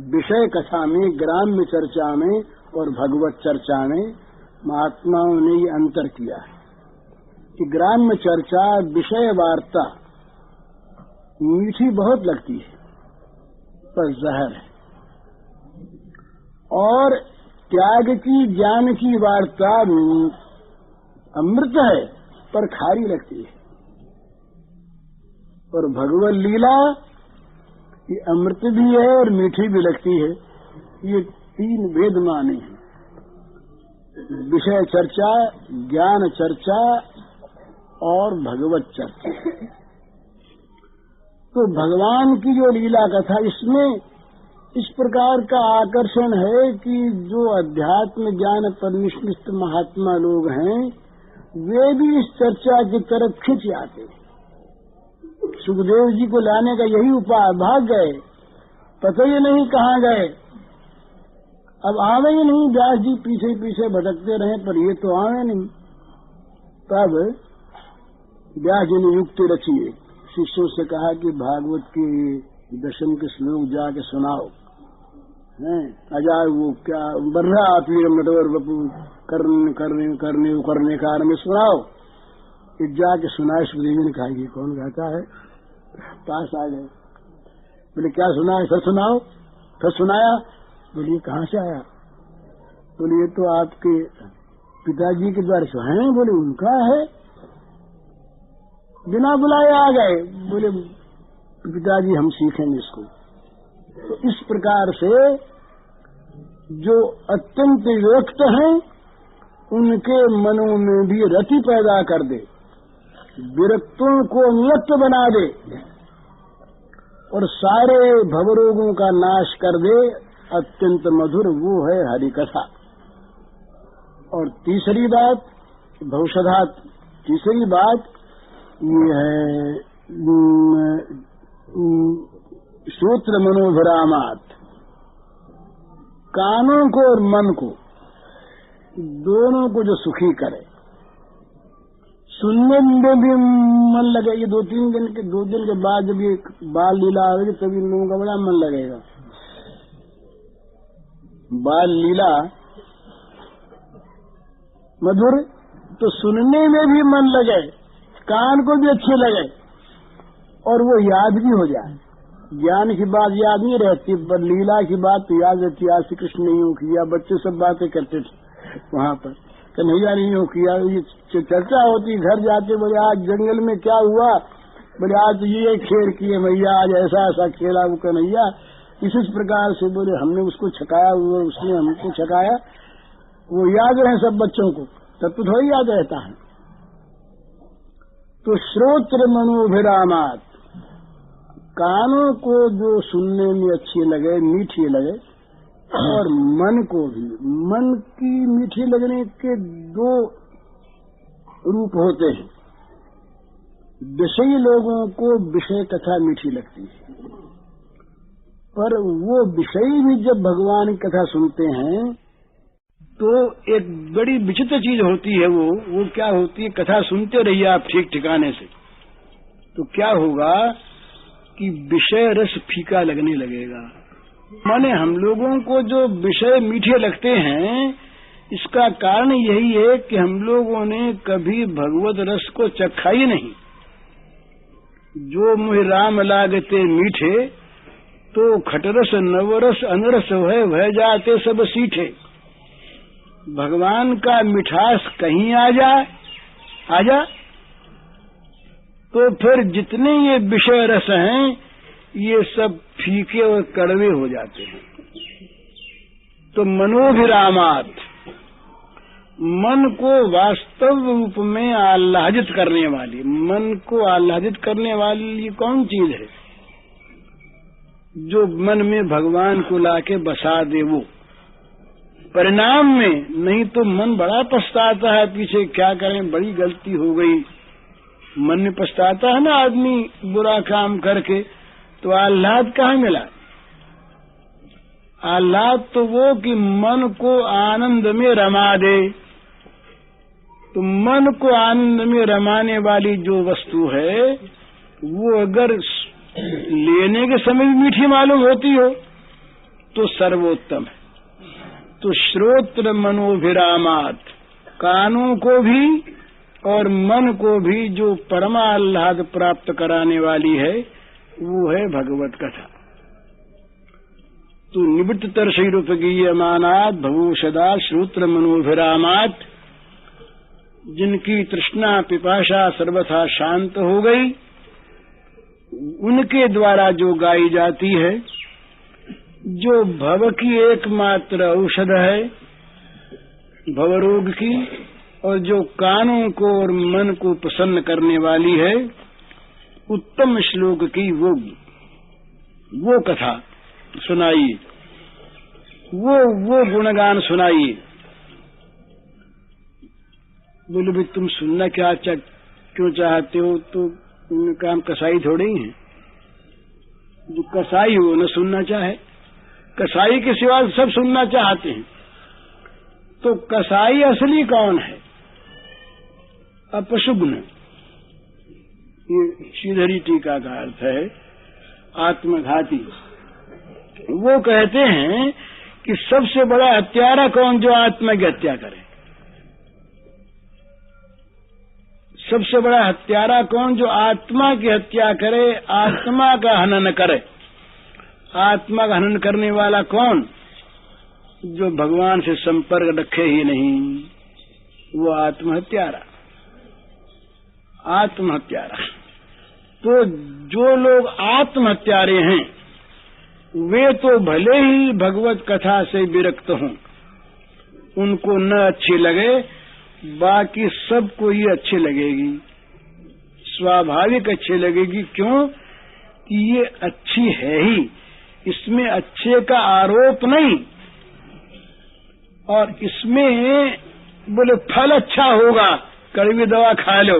विषय कथा में, ग्राम्य चर्चा में और भगवत चर्चा में। महात्माओं ने ये अंतर किया है कि ग्राम्य चर्चा, विषय वार्ता मीठी बहुत लगती है पर जहर है, और त्याग की ज्ञान की वार्ता अमृत है पर खारी लगती है। और भगवत लीला ये अमृत भी है और मीठी भी लगती है। ये तीन भेद माने हैं, विषय चर्चा, ज्ञान चर्चा और भगवत चर्चा। तो भगवान की जो लीला कथा, इसमें इस प्रकार का आकर्षण है कि जो अध्यात्म ज्ञान पर निष्ठ महात्मा लोग हैं, वे भी इस चर्चा की तरफ खिंच आते हैं। सुखदेव जी को लाने का यही उपाय, भाग गए, पता ही नहीं कहाँ गए, अब आवे ही नहीं। व्यास जी पीछे पीछे भटकते रहे पर ये तो आवे नहीं। तब व्यास जी ने युक्ति रची, शिष्यों से कहा कि भागवत के दशम के श्लोक जाके सुनाओ। अजाय वो क्या बर्रा आती है, मटोर बपू करने कार में सुनाओ। जाके सुनाए। सुखदेव ने कहा ये कौन गाता है, पास आ गए। बोले क्या सुना है, फिर सुनाओ। फिर सुनाया। बोलिए कहाँ से आया। बोले ये तो आपके पिताजी के द्वार से हैं। बोले उनका है। बिना बुलाए आ गए। बोले पिताजी हम सीखेंगे इसको। तो इस प्रकार से जो अत्यंत विरक्त हैं उनके मनों में भी रति पैदा कर दे, विरक्तों को नियत बना दे और सारे भवरोगों का नाश कर दे। अत्यंत मधुर वो है हरि कथा। और तीसरी बात भवषधा, तीसरी बात ये है श्रोत्र मनोभिरामात, कानों को और मन को दोनों को जो सुखी करे। सुनने में भी मन लगे। ये दो दिन के बाद जब ये बाल लीला आएगी तभी इन लोगों का बड़ा मन लगेगा। बाल लीला मधुर, तो सुनने में भी मन लगे, कान को भी अच्छे लगे और वो याद भी हो जाए। ज्ञान की बात याद नहीं रहती पर लीला की बात तो याद रहती। आज श्री कृष्ण ने यूँ किया, बच्चे सब बातें करते थे वहाँ पर, कन्हैया ने यूँ किया। ये चर्चा होती, घर जाते बोले आज जंगल में क्या हुआ, बोले आज तो ये खेल किए भैया, आज ऐसा ऐसा खेला वो कन्हैया। इसी प्रकार से बोले हमने उसको छकाया, उसने हमको छकाया। वो याद रहे सब बच्चों को, तब तो थोड़ी याद रहता है। तो श्रोत्र मनोभिरामात, कानों को जो सुनने में अच्छी लगे, मीठी लगे, और मन को भी। मन की मीठी लगने के दो रूप होते हैं। विषयी लोगों को विषय कथा मीठी लगती है पर वो विषयी भी जब भगवान की कथा सुनते हैं तो एक बड़ी विचित्र चीज होती है। वो क्या होती है, कथा सुनते रहिए आप ठीक ठिकाने से, तो क्या होगा कि विषय रस फीका लगने लगेगा। माने हम लोगों को जो विषय मीठे लगते हैं, इसका कारण यही है कि हम लोगों ने कभी भगवत रस को चखा ही नहीं। जो मुझ राम लागते मीठे, तो खटरस नवरस अनरस वह जाते सब सीठे। भगवान का मिठास कहीं आ जा तो फिर जितने ये विषय रस हैं, ये सब फीके और कड़वे हो जाते हैं। तो मनोभिरामात, मन को वास्तव रूप में आह्लादित करने वाली, मन को आह्लादित करने वाली कौन चीज है? जो मन में भगवान को लाके बसा दे वो। परिणाम में नहीं तो मन बड़ा पछताता है, पीछे क्या करें, बड़ी गलती हो गई। मन में पछताता है ना आदमी बुरा काम करके, तो आह्लाद कहाँ मिला? आह्लाद तो वो कि मन को आनंद में रमा दे। तो मन को आनंद में रमाने वाली जो वस्तु है, वो अगर लेने के समय भी मीठी मालूम होती हो तो सर्वोत्तम है। तो श्रोत्र मनोभिरामात, कानों को भी और मन को भी जो परमाह्लाद प्राप्त कराने वाली है, वो है भगवत कथा। तो निवृत्त तरशैरुपगीयमानात् भवोषदा श्रोत्र मनोभिरामात्, जिनकी तृष्णा पिपाशा सर्वथा शांत हो गई, उनके द्वारा जो गाई जाती है, जो भव की एकमात्र औषध है भवरोग की, और जो कानों को और मन को प्रसन्न करने वाली है, उत्तम श्लोक की वो कथा सुनाइए, वो गुणगान सुनाइए। बोले भी तुम सुनना क्यों चाहते हो? तो काम कसाई थोड़े ही है। जो कसाई हो न सुनना चाहे, कसाई के सिवा सब सुनना चाहते हैं। तो कसाई असली कौन है? अपशुग्न, ये श्रीधरी टीका का अर्थ है आत्मघाती। वो कहते हैं कि सबसे बड़ा हत्यारा कौन? जो आत्मा की हत्या करे। सबसे बड़ा हत्यारा कौन? जो आत्मा की हत्या करे, आत्मा का हनन करे। आत्मा का हनन करने वाला कौन? जो भगवान से संपर्क रखे ही नहीं, वो आत्महत्यारा। आत्महत्यारा। तो जो लोग आत्महत्यारे हैं, वे तो भले ही भगवत कथा से विरक्त हों, उनको न अच्छी लगे, बाकी सबको ये अच्छी लगेगी, स्वाभाविक अच्छी लगेगी। क्यों? कि ये अच्छी है ही, इसमें अच्छे का आरोप नहीं, और इसमें बोले फल अच्छा होगा, कड़वी दवा खा लो।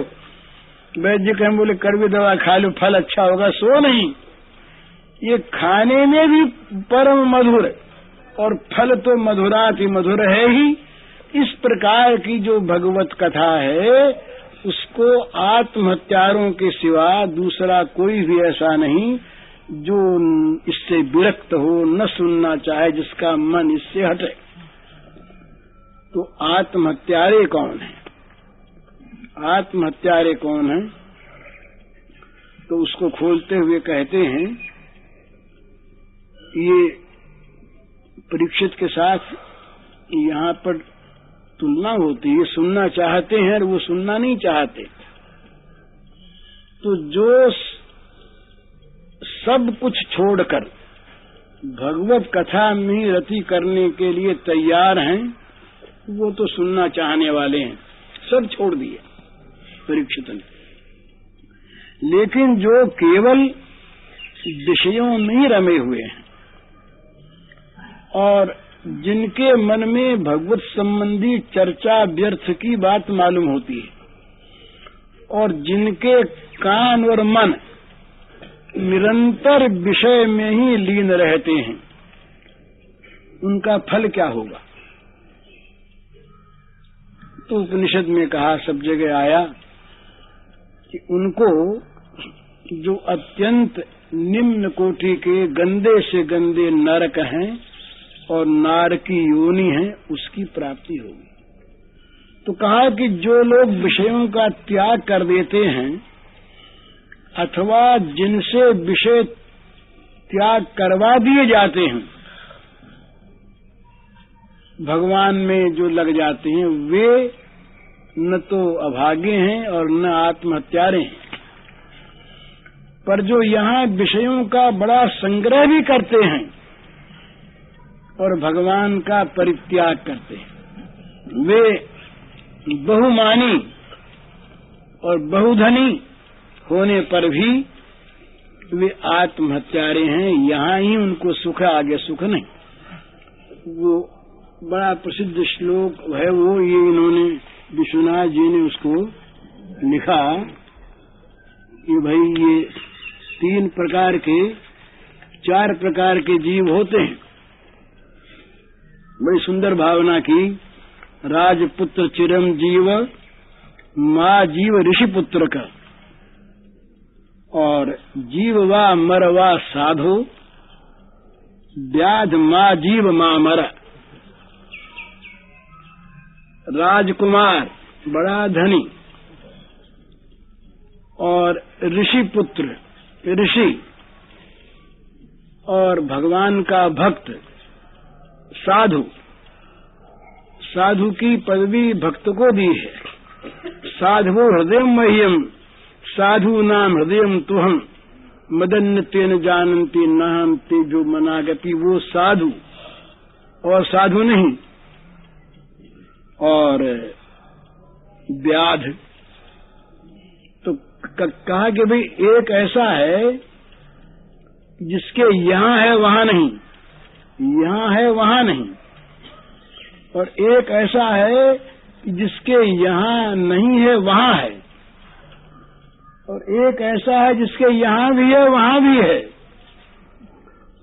वैद्य कहें बोले कड़वी दवा खा लो, फल अच्छा होगा, सो नहीं। ये खाने में भी परम मधुर, और फल तो मधुराति मधुर है ही। इस प्रकार की जो भगवत कथा है, उसको आत्महत्यारों के सिवा दूसरा कोई भी ऐसा नहीं जो इससे विरक्त हो, न सुनना चाहे, जिसका मन इससे हटे। तो आत्महत्यारे कौन है? आत्महत्यारे कौन है? तो उसको खोलते हुए कहते हैं, ये परीक्षित के साथ यहाँ पर तुलना होती है। सुनना चाहते हैं और वो सुनना नहीं चाहते। तो जो सब कुछ छोड़कर भगवत कथा में रति करने के लिए तैयार हैं, वो तो सुनना चाहने वाले हैं। सब छोड़ दिए परीक्षित ने। लेकिन जो केवल विषयों में रमे हुए हैं और जिनके मन में भगवत संबंधी चर्चा व्यर्थ की बात मालूम होती है, और जिनके कान और मन निरंतर विषय में ही लीन रहते हैं, उनका फल क्या होगा? तो उपनिषद में कहा, सब जगह आया कि उनको जो अत्यंत निम्न कोटि के गंदे से गंदे नरक हैं और नारकी योनि है, उसकी प्राप्ति होगी। तो कहा कि जो लोग विषयों का त्याग कर देते हैं अथवा जिनसे विषय त्याग करवा दिए जाते हैं, भगवान में जो लग जाते हैं, वे न तो अभागे हैं और न आत्महत्यारे हैं, पर जो यहाँ विषयों का बड़ा संग्रह भी करते हैं और भगवान का परित्याग करते हैं, वे बहुमानी और बहुधनी होने पर भी वे आत्महत्यारे हैं। यहाँ ही उनको सुख है, आगे सुख नहीं। वो बड़ा प्रसिद्ध श्लोक है वो, ये इन्होंने विश्वनाथ जी ने उसको लिखा कि भाई ये 3 प्रकार के 4 प्रकार के जीव होते हैं। बड़ी सुंदर भावना की, राजपुत्र चिरम जीव, माँ जीव ऋषि पुत्र का, और जीव वा मर वा साधो, व्याध माँ जीव माँ मर। राजकुमार बड़ा धनी और ऋषि पुत्र ऋषि और भगवान का भक्त साधु, साधु की पदवी भक्त को दी है। साधवो हृदय मह्यम, साधु नाम हृदय तुहम, मदन तेन जानती नाम ते जो मनागति। वो साधु और साधु नहीं। और व्याध तो कहा कि भाई एक ऐसा है जिसके यहाँ है वहां नहीं, यहाँ है वहां नहीं, और एक ऐसा है जिसके यहाँ नहीं है वहां है, और एक ऐसा है जिसके यहाँ भी है वहां भी है,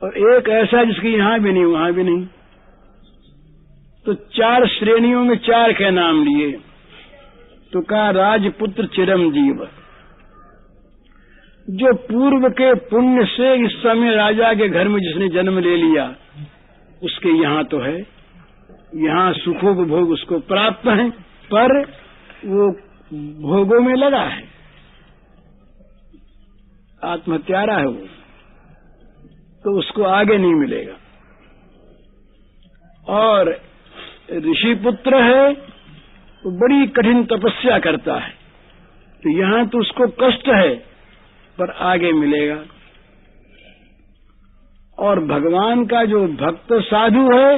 और एक ऐसा है जिसके यहाँ भी नहीं वहां भी नहीं। तो 4 श्रेणियों में 4 के नाम लिए। तो कहा राजपुत्र चिरम जीव, जो पूर्व के पुण्य से इस समय राजा के घर में जिसने जन्म ले लिया, उसके यहाँ तो है, यहाँ सुखोपभोग उसको प्राप्त है, पर वो भोगों में लगा है, आत्महत्यारा है वो, तो उसको आगे नहीं मिलेगा। और ऋषि पुत्र है तो बड़ी कठिन तपस्या करता है, तो यहाँ तो उसको कष्ट है पर आगे मिलेगा। और भगवान का जो भक्त साधु है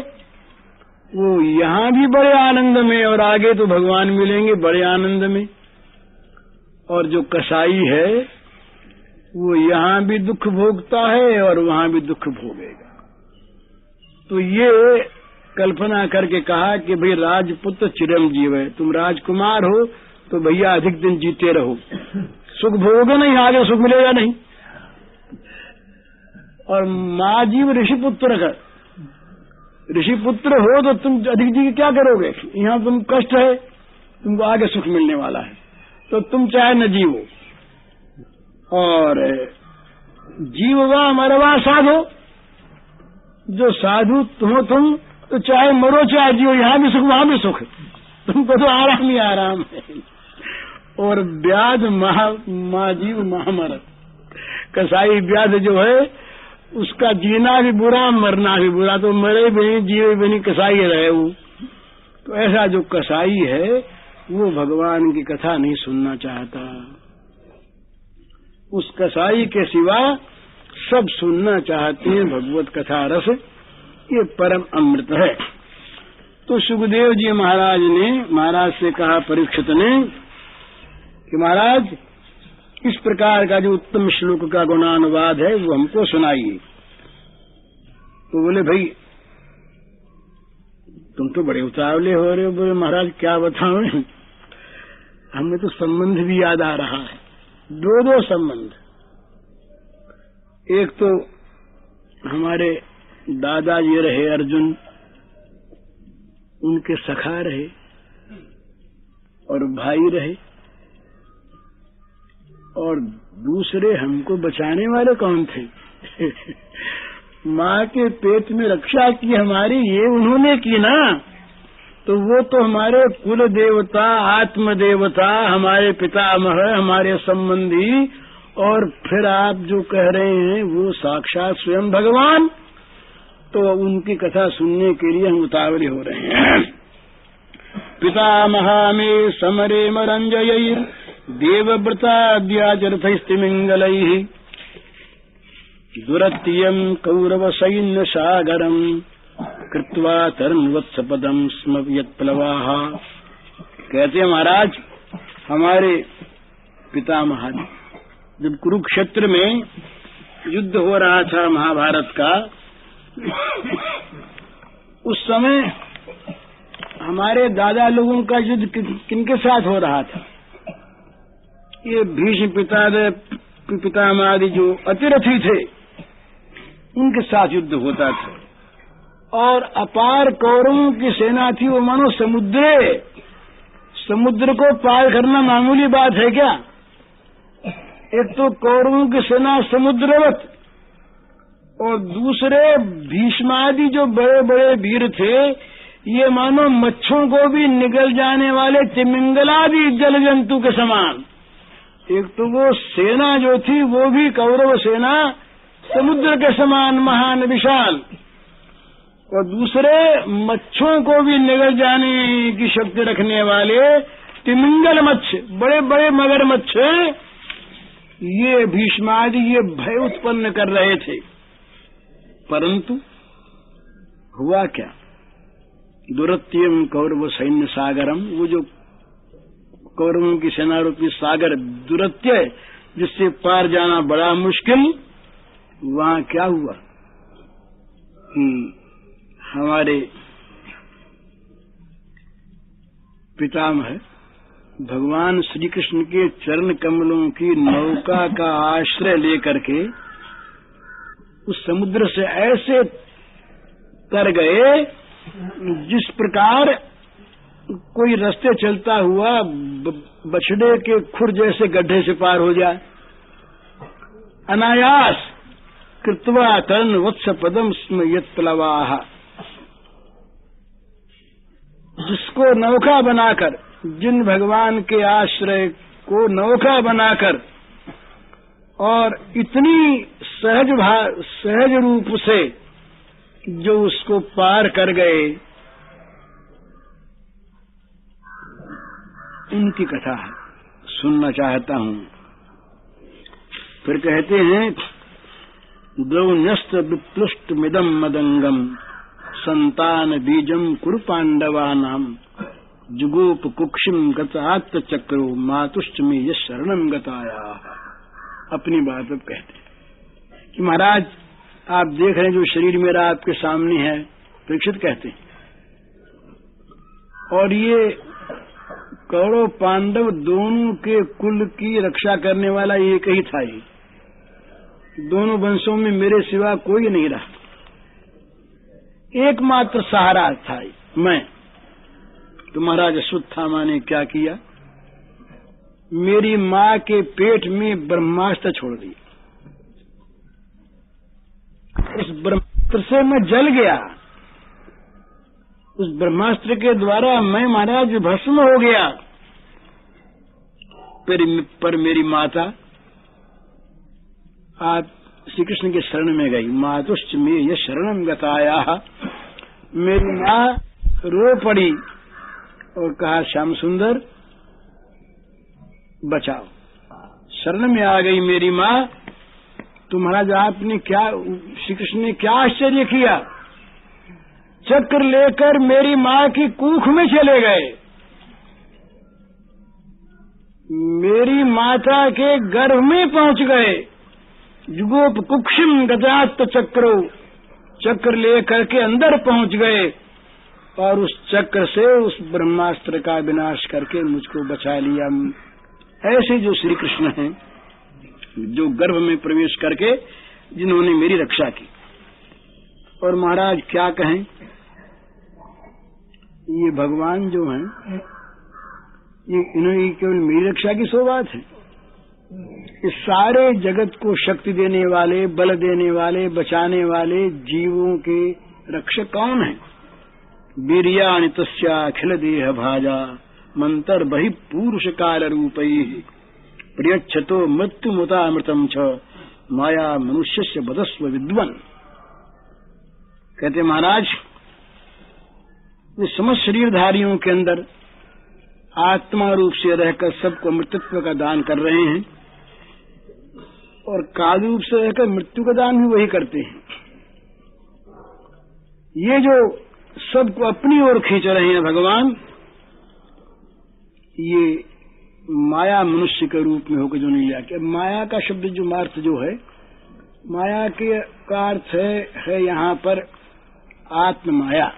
वो यहाँ भी बड़े आनंद में और आगे तो भगवान मिलेंगे बड़े आनंद में। और जो कसाई है वो यहाँ भी दुख भोगता है और वहां भी दुख भोगेगा। तो ये कल्पना करके कहा कि भाई राजपुत्र चिरंजीव है, तुम राजकुमार हो तो भैया अधिक दिन जीते रहो, सुख भोगोगे नहीं, आगे सुख मिलेगा नहीं। और माँ जीव ऋषि पुत्र का, ऋषि पुत्र हो तो तुम अधिक जी क्या करोगे, यहाँ तुम कष्ट है, तुमको आगे सुख मिलने वाला है, तो तुम चाहे न जीवो। और जीववा मरवा साधो, जो साधु तुम तो चाहे मरो चाहे जियो, यहाँ भी सुख वहां भी सुख, तुमको तो आराम ही आराम है। और व्याध महाजीव महामर, कसाई व्याध जो है उसका जीना भी बुरा मरना भी बुरा, तो मरे भी नहीं जिए भी नहीं, कसाई रहे वो। तो ऐसा जो कसाई है वो भगवान की कथा नहीं सुनना चाहता, उस कसाई के सिवा सब सुनना चाहते हैं भगवत कथा रस, ये परम अमृत है। तो सुखदेव जी महाराज से कहा परीक्षित ने कि महाराज इस प्रकार का जो उत्तम श्लोक का गुणानुवाद है वो हमको सुनाइए। तो बोले भाई तुम तो बड़े उतावले हो रहे हो। बोले महाराज क्या बताऊं, हमें तो संबंध भी याद आ रहा है, 2 संबंध। एक तो हमारे दादाजी रहे अर्जुन, उनके सखा रहे और भाई रहे, और दूसरे हमको बचाने वाले कौन थे? माँ के पेट में रक्षा की हमारी, ये उन्होंने की ना। तो वो तो हमारे कुल देवता, आत्म देवता, हमारे पितामह, हमारे संबंधी, और फिर आप जो कह रहे हैं वो साक्षात स्वयं भगवान। तो उनकी कथा सुनने के लिए हम उतावले हो रहे हैं। पितामहा में समरे मरंजयैर देवव्रताद्याचरथैस्तिमिंगलैः दुरत्यं कौरव सैन्य सागरम कृत्वा तरुणवत्सपदम स्म यत्प्लवाः। कहते हैं महाराज, हमारे पितामह जब कुरुक्षेत्र में युद्ध हो रहा था महाभारत का, उस समय हमारे दादा लोगों का युद्ध किनके साथ हो रहा था? ये भीष्म पितामह आदि जो अतिरथी थे, उनके साथ युद्ध होता था। और अपार कौरवों की सेना थी, वो मानो समुद्र को पार करना मामूली बात है क्या? एक तो कौरवों की सेना समुद्रवत, और दूसरे भीष्मादि जो बड़े बड़े वीर थे, ये मानो मच्छों को भी निगल जाने वाले तिमिंगलादि जल जंतु के समान। एक तो वो सेना जो थी वो भी कौरव सेना समुद्र के समान महान विशाल, और दूसरे मच्छों को भी निगल जाने की शक्ति रखने वाले तिमिंगल मच्छ, बड़े बड़े मगरमच्छ, ये भीष्मादि ये भय उत्पन्न कर रहे थे। परंतु हुआ क्या? दुरत्यम कौरव सैन्य सागरम, वो जो कौरवों की सेना रूपी सागर दुरत्य, जिससे पार जाना बड़ा मुश्किल, वहां क्या हुआ कि हमारे पितामह भगवान श्री कृष्ण के चरण कमलों की नौका का आश्रय लेकर के उस समुद्र से ऐसे तर गए जिस प्रकार कोई रास्ते चलता हुआ बछड़े के खुर जैसे गड्ढे से पार हो जाए। अनायास कृत्वा तरण वत्स पदम स्म यत्प्लवाः, जिसको नौका बनाकर, जिन भगवान के आश्रय को नौका बनाकर और इतनी सहज रूप से जो उसको पार कर गए, उनकी कथा सुनना चाहता हूं। फिर कहते हैं, द्रौण्यस्त विप्लुष्ट मिदम मदंगम संतान बीजम कुरु पांडवानाम जुगोप कुक्षिम गतात्त चक्रो मातुष्ट में यश शरणम गताया। अपनी बात अब कहते हैं कि महाराज आप देख रहे हैं जो शरीर मेरा आपके सामने है, परीक्षित कहते हैं, और ये कौरव पांडव दोनों के कुल की रक्षा करने वाला एक ही था। ये दोनों वंशों में मेरे सिवा कोई नहीं रहा, एकमात्र सहारा था मैं। तो महाराज अश्वत्थामा ने क्या किया? मेरी माँ के पेट में ब्रह्मास्त्र छोड़ दिया। उस ब्रह्मास्त्र से मैं जल गया, उस ब्रह्मास्त्र के द्वारा मैं महाराज भस्म हो गया। पर मेरी माता आप श्री कृष्ण के शरण में गई। मातुश्च में ये शरणम गताया। मेरी माँ रो पड़ी और कहा, श्याम सुंदर बचाओ। शरण में आ गई मेरी माँ। तो महाराज आपने क्या, श्री कृष्ण ने क्या आश्चर्य किया? चक्र लेकर मेरी माँ की कूख में चले गए, मेरी माता के गर्भ में पहुंच गए। जुगोप कुक्षिम गजात चक्रो, चक्र लेकर के अंदर पहुंच गए और उस चक्र से उस ब्रह्मास्त्र का विनाश करके मुझको बचा लिया। ऐसे जो श्री कृष्ण हैं, जो गर्भ में प्रवेश करके जिन्होंने मेरी रक्षा की। और महाराज क्या कहें, ये भगवान जो हैं ये इन्होंने केवल मेरी रक्षा की सौगात है। इस सारे जगत को शक्ति देने वाले, बल देने वाले, बचाने वाले जीवों के रक्षक कौन है? वीर्याणि तस्या अखिल देह भाजा मंतर बहि पुरुष काल रूपै प्रियच्छतो मृत्यु मुतामृतम छ माया मनुष्य बदस्व विद्वन। कहते महाराज, वे समस्त शरीरधारियों के अंदर आत्मा रूप से रहकर सबको अमृतत्व का दान कर रहे हैं और काल रूप से रहकर मृत्यु का दान भी वही करते हैं। ये जो सबको अपनी ओर खींच रहे हैं भगवान, ये माया मनुष्य के रूप में होकर जो नहीं लिया। माया का शब्द जो अर्थ जो है, माया के का अर्थ है यहाँ पर आत्म माया।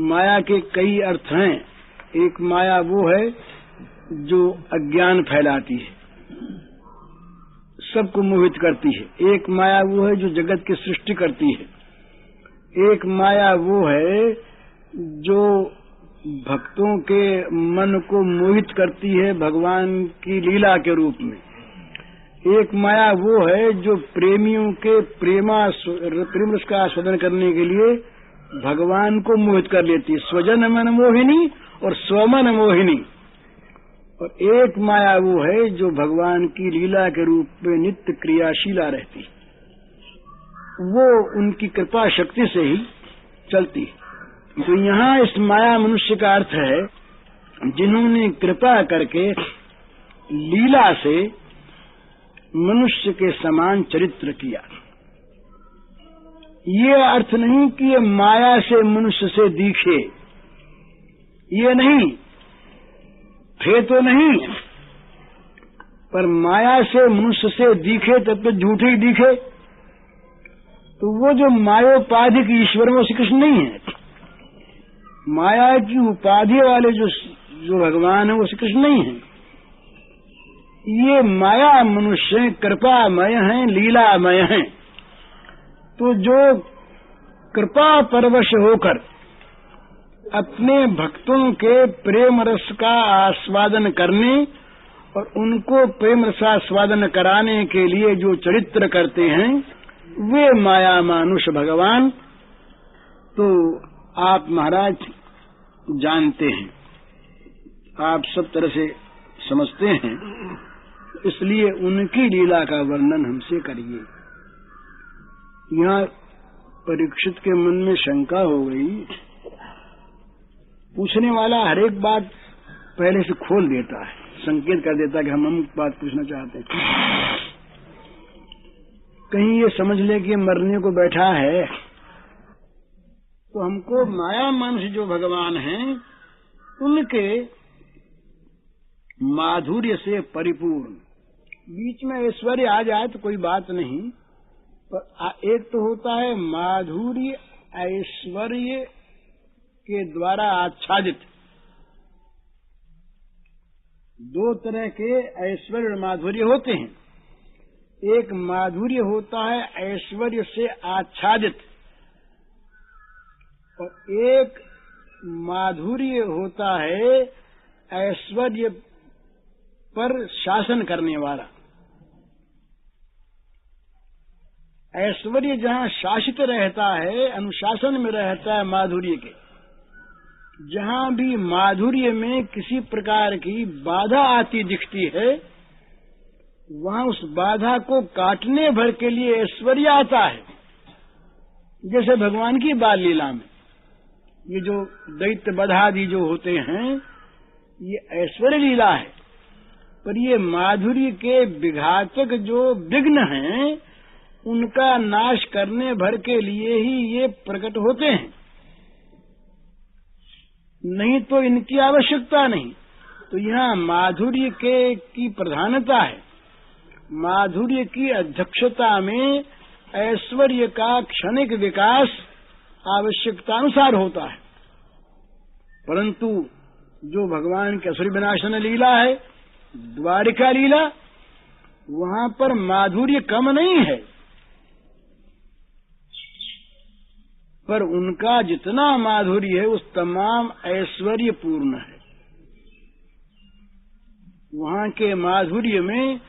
माया के कई अर्थ हैं। एक माया वो है जो अज्ञान फैलाती है, सबको मोहित करती है। एक माया वो है जो जगत की सृष्टि करती है। एक माया वो है जो भक्तों के मन को मोहित करती है भगवान की लीला के रूप में। एक माया वो है जो प्रेमियों के प्रेम रस का आस्वादन करने के लिए भगवान को मोहित कर लेती है, स्वजन मन मोहिनी और स्वमन मोहिनी। और एक माया वो है जो भगवान की लीला के रूप में नित्य क्रियाशीला रहती है, वो उनकी कृपा शक्ति से ही चलती है। तो यहाँ इस माया मनुष्य का अर्थ है जिन्होंने कृपा करके लीला से मनुष्य के समान चरित्र किया। ये अर्थ नहीं कि ये माया से मनुष्य से दिखे, ये नहीं थे तो नहीं, पर माया से मनुष्य से दिखे तब तो झूठे ही दिखे। तो वो जो मायोपाधिक ईश्वर वो श्री कृष्ण नहीं है। माया की उपाधि वाले जो भगवान है वो श्री कृष्ण नहीं है। ये माया मनुष्य कृपामय हैं, लीलामय हैं। तो जो कृपा परवश होकर अपने भक्तों के प्रेम रस का आस्वादन करने और उनको प्रेम रसास्वादन कराने के लिए जो चरित्र करते हैं वे माया मानुष भगवान। तो आप महाराज जानते हैं, आप सब तरह से समझते हैं, इसलिए उनकी लीला का वर्णन हमसे करिए। यहाँ परीक्षित के मन में शंका हो गई। पूछने वाला हर एक बात पहले से खोल देता है, संकेत कर देता है कि हम बात पूछना चाहते हैं। कहीं ये समझ ले कि मरने को बैठा है। तो हमको माया मानुष जो भगवान हैं उनके माधुर्य से परिपूर्ण, बीच में ऐश्वर्य आ जाए तो कोई बात नहीं, पर एक तो होता है माधुर्य ऐश्वर्य के द्वारा आच्छादित। दो तरह के ऐश्वर्य और माधुर्य होते हैं। एक माधुर्य होता है ऐश्वर्य से आच्छादित और एक माधुर्य होता है ऐश्वर्य पर शासन करने वाला। ऐश्वर्य जहाँ शासित रहता है, अनुशासन में रहता है माधुर्य के, जहाँ भी माधुर्य में किसी प्रकार की बाधा आती दिखती है वहाँ उस बाधा को काटने भर के लिए ऐश्वर्य आता है। जैसे भगवान की बाल लीला में ये जो दैत्य बधादि जो होते हैं ये ऐश्वर्य लीला है, पर ये माधुर्य के विघातक जो विघ्न हैं उनका नाश करने भर के लिए ही ये प्रकट होते हैं, नहीं तो इनकी आवश्यकता नहीं। तो यहाँ माधुर्य की प्रधानता है, माधुर्य की अध्यक्षता में ऐश्वर्य का क्षणिक विकास आवश्यकतानुसार होता है। परंतु जो भगवान की असुर विनाशन लीला है, द्वारिका लीला, वहां पर माधुर्य कम नहीं है, पर उनका जितना माधुर्य है उस तमाम ऐश्वर्य पूर्ण है। वहां के माधुर्य में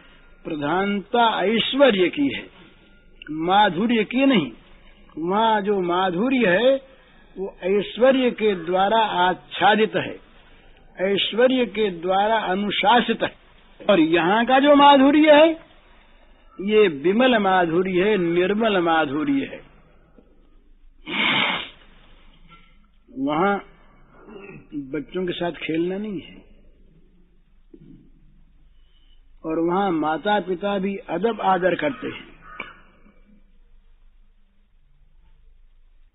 प्रधानता ऐश्वर्य की है, माधुर्य की नहीं। वहां जो माधुर्य है वो ऐश्वर्य के द्वारा आच्छादित है, ऐश्वर्य के द्वारा अनुशासित है। और यहाँ का जो माधुर्य है ये विमल माधुर्य है, निर्मल माधुर्य है। वहां बच्चों के साथ खेलना नहीं है, और वहां माता पिता भी अदब आदर करते हैं।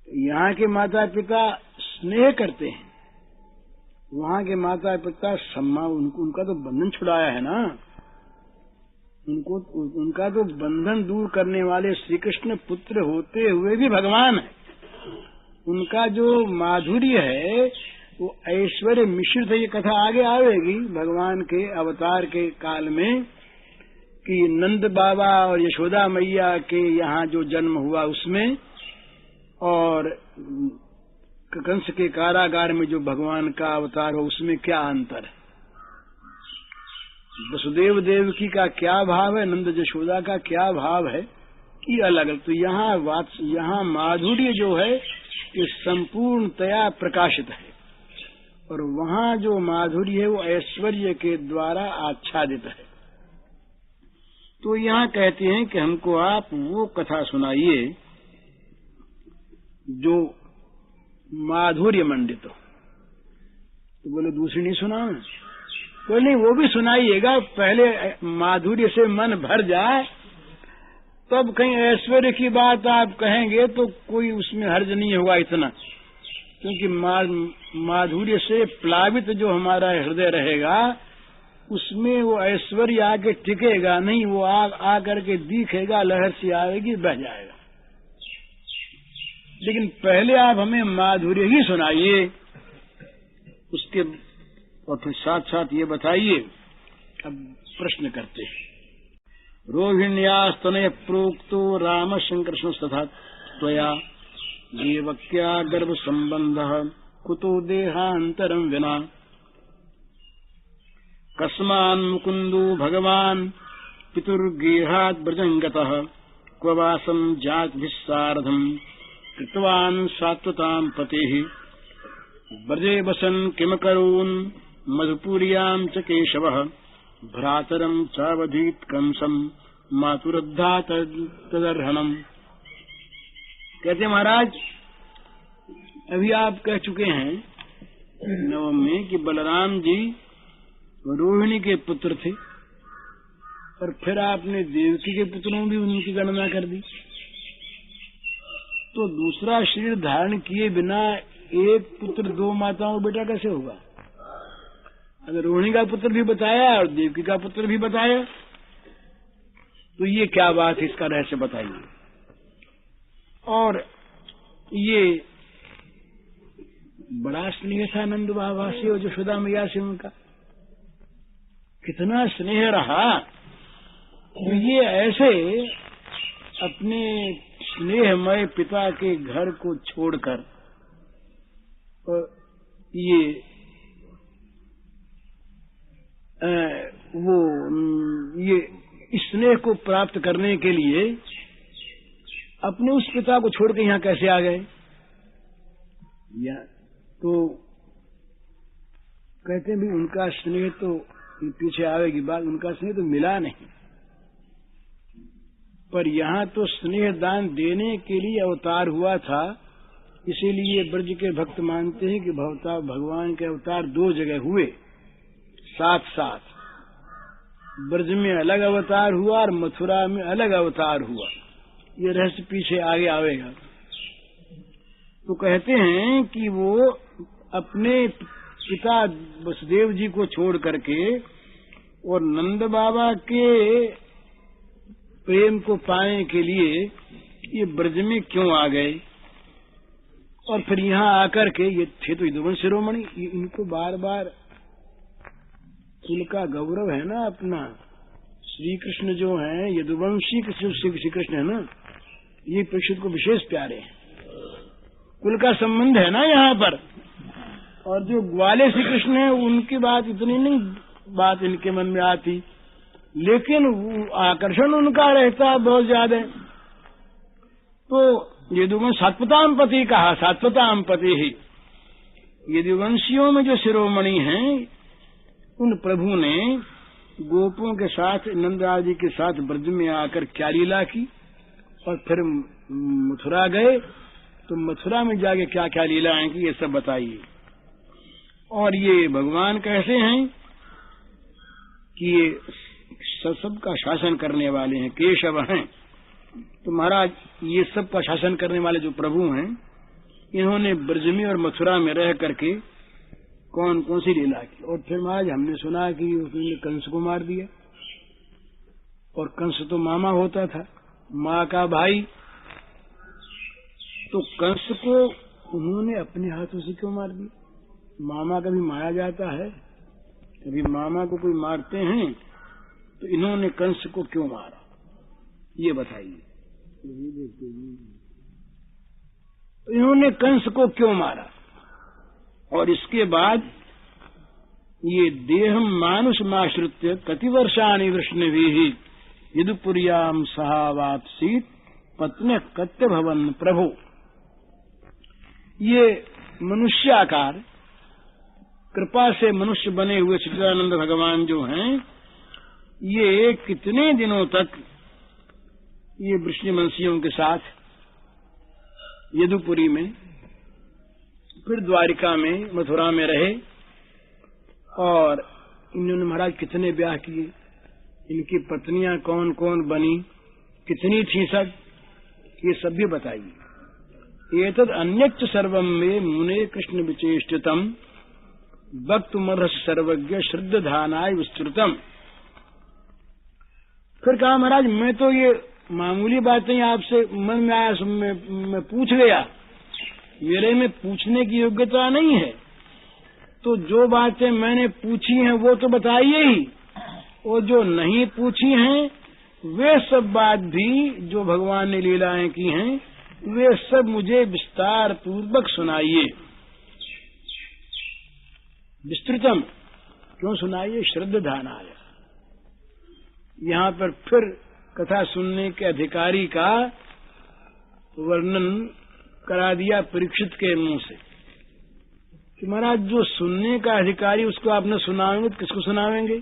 यहाँ के माता पिता स्नेह करते हैं, वहां के माता पिता सम्मान, उनका तो बंधन छुड़ाया है ना, उनका तो बंधन दूर करने वाले श्री कृष्ण पुत्र होते हुए भी भगवान है। उनका जो माधुर्य है वो ऐश्वर्य मिश्रित है। ये कथा आगे आवेगी भगवान के अवतार के काल में कि नंद बाबा और यशोदा मैया के यहाँ जो जन्म हुआ उसमें, और कंस के कारागार में जो भगवान का अवतार हो उसमें क्या अंतर है। वसुदेव देवकी का क्या भाव है, नंद यशोदा का क्या भाव है, ये अलग अलग। तो यहाँ माधुर्य जो है ये संपूर्णतया प्रकाशित है, और वहाँ जो माधुर्य है वो ऐश्वर्य के द्वारा आच्छादित है। तो यहाँ कहते हैं कि हमको आप वो कथा सुनाइए जो माधुर्य मंडित हो। तो बोले दूसरी नहीं सुनाओ? बोले नहीं, वो भी सुनाइएगा, पहले माधुर्य से मन भर जाए, तब कहीं ऐश्वर्य की बात आप कहेंगे तो कोई उसमें हर्ज नहीं होगा इतना, क्योंकि माधुर्य से प्लावित जो हमारा हृदय रहेगा उसमें वो ऐश्वर्य आके टिकेगा नहीं, वो आ करके दिखेगा, लहर सी आएगी, बह जाएगा। लेकिन पहले आप हमें माधुर्य ही सुनाइए, उसके और फिर साथ साथ ये बताइए। अब प्रश्न करते हैं। रोहिण्यास्तनय प्रोक्तो राम शंकर तथा त्वया देवक्या गर्भ संबंध कुतो देहांतरम विना कस्मान मुकुंदो भगवान पितुर्गेहात् ब्रजंगतः क्व वासं जातभिस्सार्धं कृतवान् सात्वतां पतेः ब्रजे वसन् किमकरोन् मधुपुर्यां च केशवः भ्रातरं चावधीत् कंसं मातुरद्धा तदर्हणम्। कहते महाराज, अभी आप कह चुके हैं नवम में कि बलराम जी रोहिणी के पुत्र थे, और फिर आपने देवकी के पुत्रों भी उनकी गणना कर दी। तो दूसरा शरीर धारण किए बिना एक पुत्र दो माताओं बेटा कैसे होगा? अगर रोहिणी का पुत्र भी बताया और देवकी का पुत्र भी बताया तो ये क्या बात है, इसका रहस्य बताइए। और ये बड़ा स्नेह था नंद बाबा से और यशोदा मैया से, उनका कितना स्नेह रहा। तो ये ऐसे अपने स्नेहमय पिता के घर को छोड़कर और ये स्नेह को प्राप्त करने के लिए अपने उस पिता को छोड़ के यहाँ कैसे आ गए? या तो कहते हैं भी उनका स्नेह तो पीछे आवेगी बात, उनका स्नेह तो मिला नहीं, पर यहाँ तो स्नेह दान देने के लिए अवतार हुआ था। इसीलिए ब्रज के भक्त मानते हैं कि भगवान के अवतार दो जगह हुए साथ साथ। ब्रज में अलग अवतार हुआ और मथुरा में अलग अवतार हुआ। ये रहस्य पीछे आगे आवेगा। तो कहते हैं कि वो अपने पिता वसुदेव जी को छोड़ करके और नंद बाबा के प्रेम को पाने के लिए ये ब्रज में क्यों आ गए, और फिर यहाँ आकर के ये थे तो यदुवंश शिरोमणि, इनको बार बार कुल का गौरव है ना अपना, श्री कृष्ण जो है यदुवंशी श्री कृष्ण है ना, ये परीक्षित को विशेष प्यारे हैं, कुल का संबंध है ना यहाँ पर। और जो ग्वाले श्री कृष्ण है उनकी बात इतनी नहीं बात इनके मन में आती, लेकिन आकर्षण उनका रहता है बहुत ज्यादा। तो यदुवंश सात्वताम पति कहा, सात्वताम पति ही यदुवंशियों में जो शिरोमणि हैं उन प्रभु ने गोपों के साथ नंदराज जी के साथ ब्रज में आकर क्या लीला की, और फिर मथुरा गए तो मथुरा में जाके क्या क्या लीलाएं की ये सब बताइए। और ये भगवान कैसे हैं कि ये सबका शासन करने वाले हैं, केशव हैं। तो महाराज ये सबका शासन करने वाले जो प्रभु हैं इन्होंने ब्रज में और मथुरा में रह करके कौन कौन सी लीला की। और फिर महाराज हमने सुना कि उसने कंस को मार दिया, और कंस तो मामा होता था, माँ का भाई। तो कंस को उन्होंने अपने हाथों से क्यों मार दिया? मामा कभी मारा जाता है? कभी मामा को कोई मारते हैं? तो इन्होंने कंस को क्यों मारा ये बताइए। तो इन्होंने कंस को क्यों मारा? और इसके बाद ये देहम मानुषमाश्रित्य कतिवर्षाणि वृष्णिभिः यदुपुर्याम सहावाप्सीत पत्न्यः कत्य भवन प्रभु। ये मनुष्याकार कृपा से मनुष्य बने हुए सच्चिदानंद भगवान जो हैं ये कितने दिनों तक ये वृष्णिवंशियों के साथ यदुपुरी में, फिर द्वारिका में, मथुरा में रहे। और इन्होंने महाराज कितने ब्याह किए, इनकी पत्नियां कौन कौन बनी, कितनी थी सब, ये सब भी बताइए। एतद अन्यच्च सर्वम में मुने कृष्ण विचेष्टितम वक्तुमर्हसि सर्वज्ञ श्रद्धानाय विस्तृतम। फिर कहा महाराज मैं तो ये मामूली बातें आपसे मन में आया, मैं पूछ गया, मेरे में पूछने की योग्यता नहीं है, तो जो बातें मैंने पूछी हैं वो तो बताइए ही, और जो नहीं पूछी हैं वे सब बात भी जो भगवान ने लीलाएं की हैं वे सब मुझे विस्तार पूर्वक सुनाइए। विस्तृतम क्यों सुनाइए? श्रद्धानाय। यहाँ पर फिर कथा सुनने के अधिकारी का वर्णन करा दिया परीक्षित के मुंह से कि महाराज जो सुनने का अधिकारी उसको आप न सुनाएंगे तो किसको सुनावेंगे?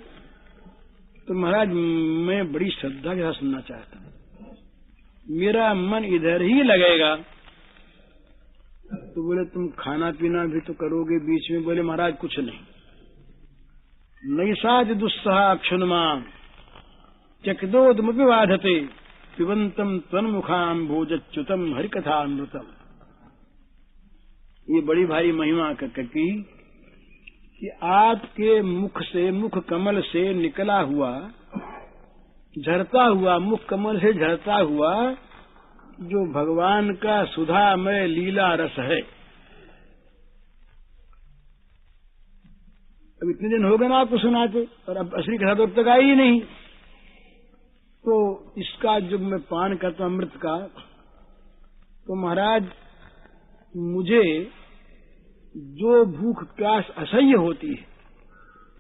तो महाराज मैं बड़ी श्रद्धा के साथ सुनना चाहता हूँ, मेरा मन इधर ही लगेगा। तो बोले तुम खाना पीना भी तो करोगे बीच में? बोले महाराज कुछ नहीं। नैषाद दुस्सहा क्षुन्मा चकदोदमपि बाधते पिबंतम त्वन्मुखाम भोजच्युतम हरिकथामृतम। ये बड़ी भारी महिमा की कि आपके मुख से, मुख कमल से निकला हुआ, झरता हुआ, मुख कमल से झरता हुआ जो भगवान का सुधामय लीला रस है। अब इतने दिन हो गए ना आपको सुनाते, और अब असली कथा तो अब तक आई ही नहीं। तो इसका जब मैं पान करता हूं अमृत का, तो महाराज मुझे जो भूख प्यास असह्य होती है,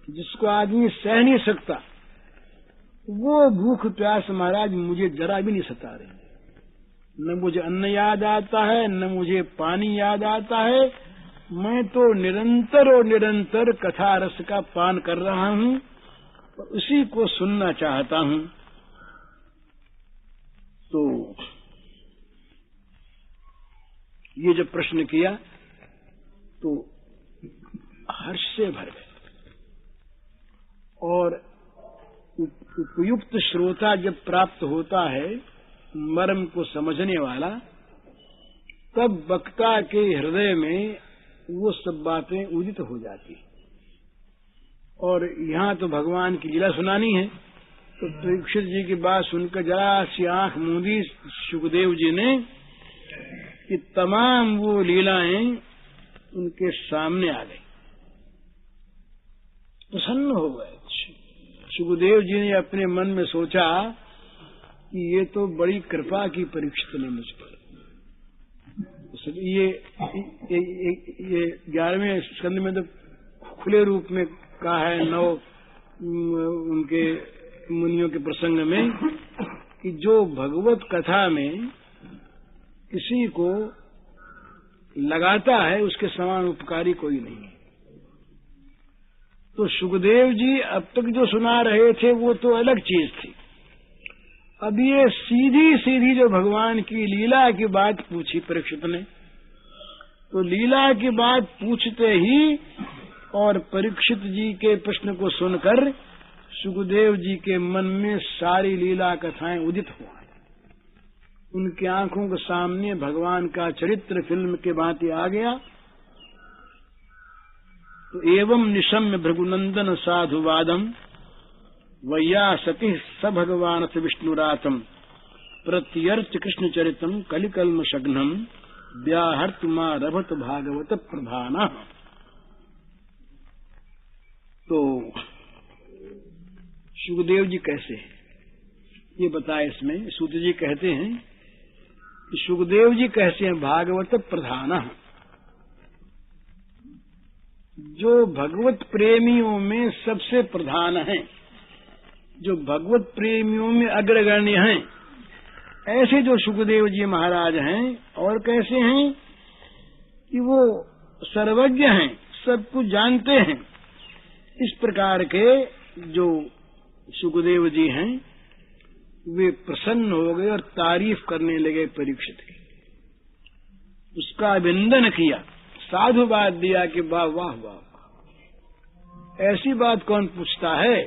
जिसको आदमी सह नहीं सकता, वो भूख प्यास महाराज मुझे जरा भी नहीं सता रही। न मुझे अन्न याद आता है, न मुझे पानी याद आता है। मैं तो निरंतर और निरंतर कथा रस का पान कर रहा हूं और उसी को सुनना चाहता हूं। तो ये जब प्रश्न किया तो हर्ष से भर गए, और उपयुक्त श्रोता जब प्राप्त होता है, मर्म को समझने वाला, तब वक्ता के हृदय में वो सब बातें उदित हो जाती। और यहाँ तो भगवान की लीला सुनानी है, तो परीक्षित जी की बात सुनकर जरा सी आंख मूंदी सुखदेव जी ने कि तमाम वो लीलाएं उनके सामने आ गई, प्रसन्न हो गए। सुखदेव जी ने अपने मन में सोचा कि ये तो बड़ी कृपा की परीक्षित ने मुझ पर। ये 11वें स्कंद में तो खुले रूप में कहा है 9 उनके मुनियों के प्रसंग में कि जो भगवत कथा में किसी को लगाता है उसके समान उपकारी कोई नहीं है। तो सुखदेव जी अब तक जो सुना रहे थे वो तो अलग चीज थी। अब ये सीधी सीधी जो भगवान की लीला की बात पूछी परीक्षित ने, तो लीला की बात पूछते ही और परीक्षित जी के प्रश्न को सुनकर सुखदेव जी के मन में सारी लीला कथाएं उदित हुआ। उनकी आंखों के सामने भगवान का चरित्र फिल्म के भांति आ गया। तो एवं निशम्य भृगुनंदन साधुवादम वैया सती स भगवान विष्णुरातम प्रत्यर्च कृष्ण चरितम कलिकल्म शग्नम व्याहर्तुमा रभत भागवत प्रधान। तो सुखदेव जी कैसे ये बताए इसमें। सूत जी कहते हैं कि सुखदेव जी कैसे हैं भागवत प्रधान, जो भगवत प्रेमियों में सबसे प्रधान हैं, जो भगवत प्रेमियों में अग्रगण्य हैं, ऐसे जो सुखदेव जी महाराज हैं। और कैसे हैं कि वो सर्वज्ञ हैं, सब कुछ जानते हैं। इस प्रकार के जो सुखदेव जी हैं वे प्रसन्न हो गए और तारीफ करने लगे परीक्षित की। उसका अभिनंदन किया, साधुवाद दिया कि वाह वाह वाह, ऐसी बात कौन पूछता है।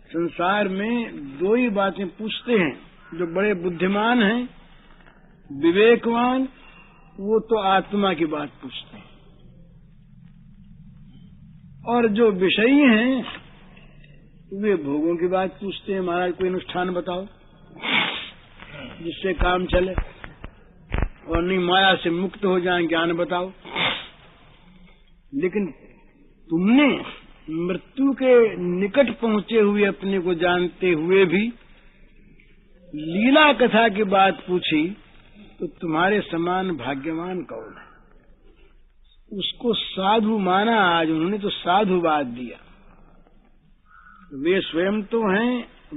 संसार में 2 ही बातें पूछते हैं, जो बड़े बुद्धिमान हैं, विवेकवान, वो तो आत्मा की बात पूछते हैं, और जो विषयी हैं वे भोगों की बात पूछते हैं। महाराज कोई अनुष्ठान बताओ जिससे काम चले और नहीं माया से मुक्त हो जाएं, ज्ञान बताओ। लेकिन तुमने मृत्यु के निकट पहुंचे हुए अपने को जानते हुए भी लीला कथा की बात पूछी, तो तुम्हारे समान भाग्यवान कौन है। उसको साधु माना, आज उन्होंने तो साधुवाद दिया। वे स्वयं तो हैं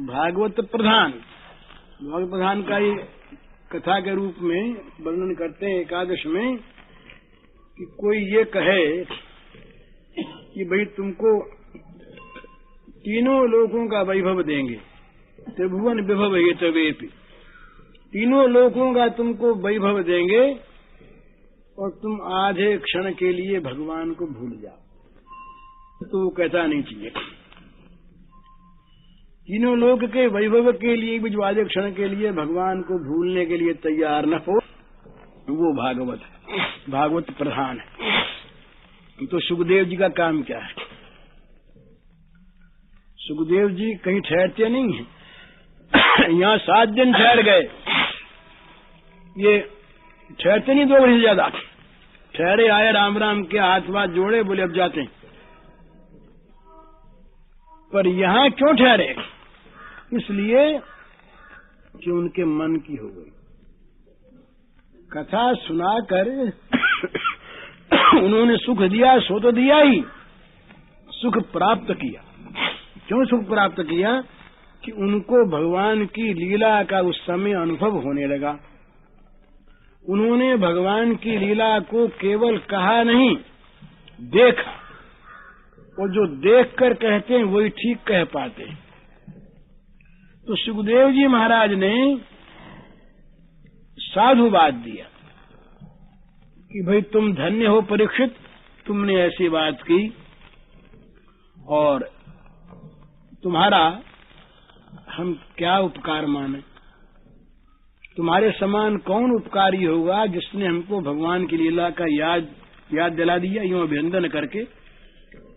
भागवत प्रधान। भागवत प्रधान का ये कथा के रूप में वर्णन करते हैं एकादश में कि कोई ये कहे कि भाई तुमको तीनों लोकों का वैभव देंगे, त्रिभुवन विभव ये तवेपि, तीनों लोकों का तुमको वैभव देंगे और तुम आधे क्षण के लिए भगवान को भूल जाओ, तो वो कहता नहीं चाहिए। तीनों लोक के वैभव के लिए भी जो आधे क्षण के लिए भगवान को भूलने के लिए तैयार न हो, वो भागवत है, भागवत प्रधान है। तो सुखदेव जी का काम क्या है। सुखदेव जी कहीं ठहरते नहीं हैं। यहाँ 7 दिन ठहर गए, ये ठहरते नहीं 2 घंटे ज्यादा ठहरे, आए राम राम के हाथ वाथ जोड़े, बोले अब जाते हैं। पर यहाँ क्यों ठहरे, इसलिए कि उनके मन की हो गई। कथा सुनाकर उन्होंने सुख दिया, सो तो दिया ही, सुख प्राप्त किया। क्यों सुख प्राप्त किया कि उनको भगवान की लीला का उस समय अनुभव होने लगा। उन्होंने भगवान की लीला को केवल कहा नहीं, देखा, और जो देखकर कहते हैं वही ठीक कह पाते हैं। तो सुखदेव जी महाराज ने साधुवाद दिया कि भाई तुम धन्य हो परीक्षित, तुमने ऐसी बात की, और तुम्हारा हम क्या उपकार माने। तुम्हारे समान कौन उपकारी होगा जिसने हमको भगवान की लीला का याद दिला दिया। यूं अभिनंदन करके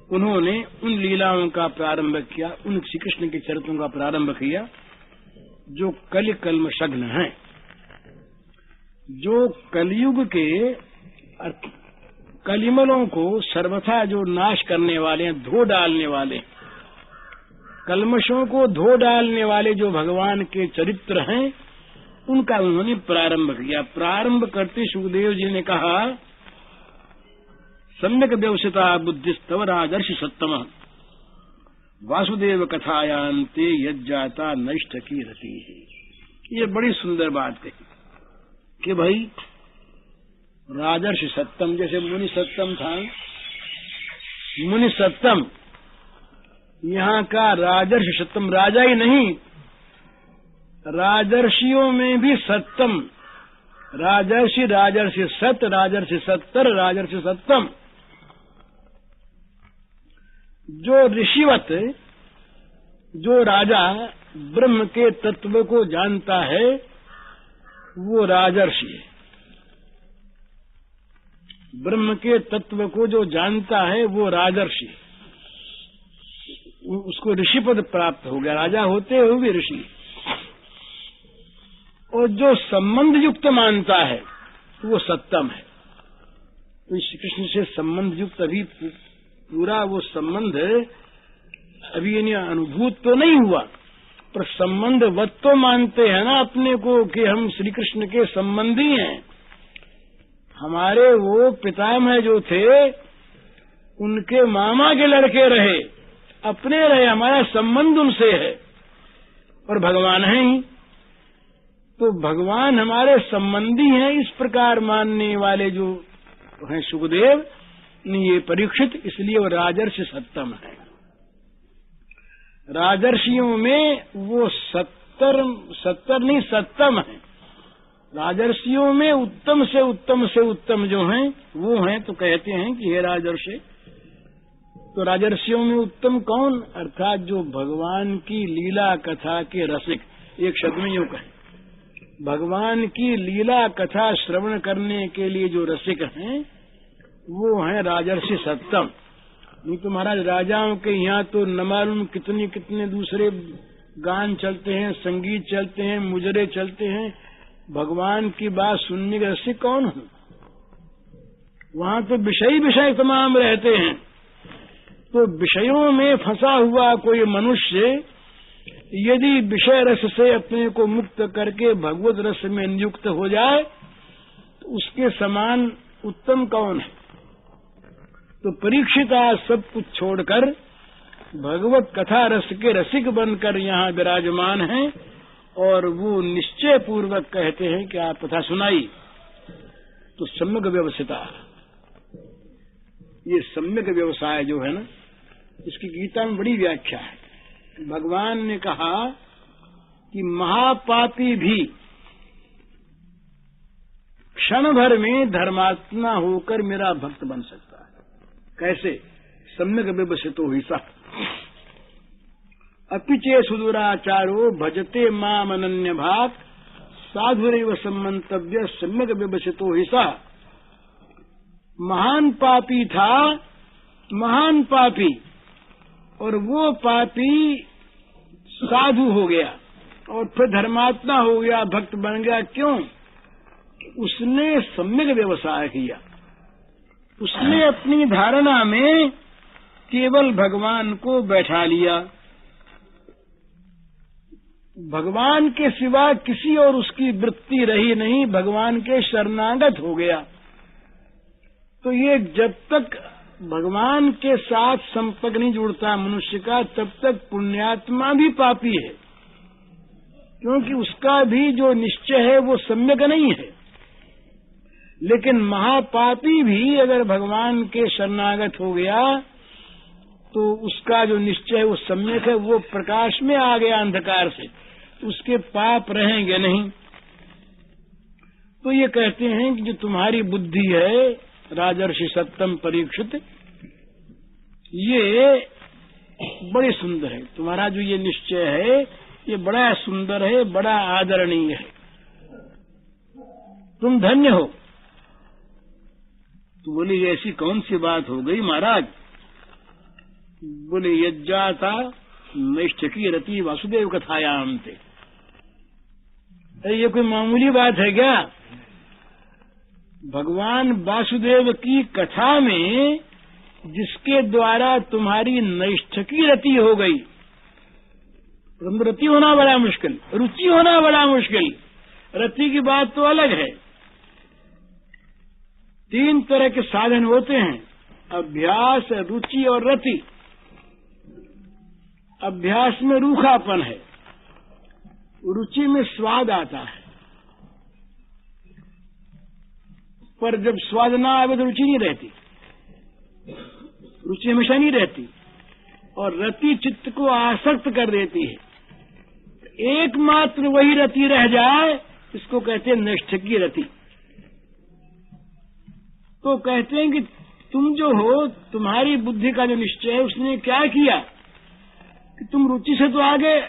उन्होंने उन लीलाओं का प्रारंभ किया, उन श्री कृष्ण के चरित्रों का प्रारंभ किया जो कलिकल्म शग्न हैं, जो कलयुग के कलिमलों को सर्वथा जो नाश करने वाले हैं, धो डालने वाले। कल्मशों को धो डालने वाले जो भगवान के चरित्र हैं उनका उन्होंने प्रारंभ किया। प्रारंभ करते सुखदेव जी ने कहा, सम्यक व्यवसिता बुद्धिस्तव राजर्षि सत्तम वासुदेव कथायांते यज्जाता नष्ट की रति है। ये बड़ी सुंदर बात कही कि भाई राजर्षि सत्तम, जैसे मुनि सत्तम था, मुनि सत्तम, यहाँ का राजर्षि सत्तम, राजा ही नहीं, राजर्षियों में भी सत्तम, राजर्षि, राजर्षि सत, राजर्षि सत्तर, राजर्षि सत्तम। जो ऋषिवत, जो राजा ब्रह्म के तत्व को जानता है वो राजर्षि है। ब्रह्म के तत्व को जो जानता है वो राजर्षि, उसको ऋषि पद प्राप्त हो गया, राजा होते हुए भी ऋषि। और जो संबंध युक्त मानता है वो सत्तम है। तो श्री कृष्ण से संबंध युक्त अभी पूरा वो संबंध अभी यानी अनुभूत तो नहीं हुआ, पर संबंधवत तो मानते हैं ना अपने को कि हम श्री कृष्ण के संबंधी हैं। हमारे वो पितामह जो थे उनके मामा के लड़के रहे, अपने रहे, हमारा संबंध उनसे है और भगवान है ही, तो भगवान हमारे संबंधी हैं। इस प्रकार मानने वाले जो हैं सुखदेव, ये परीक्षित, इसलिए वो राजर्षि सत्तम है। राजर्षियों में वो सत्तर नहीं सत्तम है। राजर्षियों में उत्तम से उत्तम जो हैं वो हैं, तो कहते हैं कि हे राजर्षि। तो राजर्षियों में उत्तम कौन? अर्थात जो भगवान की लीला कथा के रसिक, एक शब्द में यूं कहें, भगवान की लीला कथा श्रवण करने के लिए जो रसिक हैं वो हैं राजर्षि सत्तम। नहीं तो महाराज राजाओं के यहाँ तो न मालूम कितने कितने दूसरे गान चलते हैं, संगीत चलते हैं, मुजरे चलते हैं, भगवान की बात सुनने के रसिक कौन हो? वहाँ तो विषय तमाम रहते हैं। तो विषयों में फंसा हुआ कोई मनुष्य यदि विषय रस से अपने को मुक्त करके भगवत रस में नियुक्त हो जाए तो उसके समान उत्तम कौन है? तो परीक्षित आज सब कुछ छोड़कर भगवत कथा रस के रसिक बनकर यहाँ विराजमान हैं और वो निश्चय पूर्वक कहते हैं कि आप कथा सुनाई। तो सम्यक व्यवसिता, ये सम्यक व्यवसाय जो है ना, इसकी गीता में बड़ी व्याख्या है। भगवान ने कहा कि महापापी भी क्षण भर में धर्मात्मा होकर मेरा भक्त बन सकता है। कैसे? सम्यक व्यवसितो ही सा अपिचे सुदुराचारो भजते माम अनन्य भाग साधुरेव सम्मंतव्य सम्यक व्यवसितो ही सा। महान पापी था, महान पापी, और वो पापी साधु हो गया और फिर धर्मात्मा हो गया, भक्त बन गया। क्यों? उसने सम्यक व्यवसाय किया। उसने अपनी धारणा में केवल भगवान को बैठा लिया, भगवान के सिवा किसी और उसकी वृत्ति रही नहीं, भगवान के शरणागत हो गया। तो ये जब तक भगवान के साथ संपर्क नहीं जुड़ता मनुष्य का, तब तक पुण्यात्मा भी पापी है, क्योंकि उसका भी जो निश्चय है वो सम्यक नहीं है। लेकिन महापापी भी अगर भगवान के शरणागत हो गया तो उसका जो निश्चय है वो सम्यक है, वो प्रकाश में आ गया अंधकार से, उसके पाप रहेंगे नहीं। तो ये कहते हैं कि जो तुम्हारी बुद्धि है राजर्षि सत्तम परीक्षित, ये बड़ी सुंदर है। तुम्हारा जो ये निश्चय है ये बड़ा सुंदर है, बड़ा आदरणीय है, तुम धन्य हो। तो बोले ऐसी कौन सी बात हो गई महाराज? बोले यज्जाता नैष्ठकी रति वासुदेव कथायाम थे। ये कोई मामूली बात है क्या? भगवान वासुदेव की कथा में जिसके द्वारा तुम्हारी नैष्ठकी रति हो गई, रति होना बड़ा मुश्किल, रुचि होना बड़ा मुश्किल। रति की बात तो अलग है। 3 तरह के साधन होते हैं, अभ्यास, रुचि और रति। अभ्यास में रूखापन है, रुचि में स्वाद आता है, पर जब स्वाद ना आवे तो रुचि नहीं रहती, रुचि हमेशा नहीं रहती। और रति चित्त को आसक्त कर देती है। एकमात्र वही रति रह जाए, इसको कहते हैं निष्ठ की रति। तो कहते हैं कि तुम जो हो, तुम्हारी बुद्धि का जो निश्चय है, उसने क्या किया कि तुम रुचि से तो आगे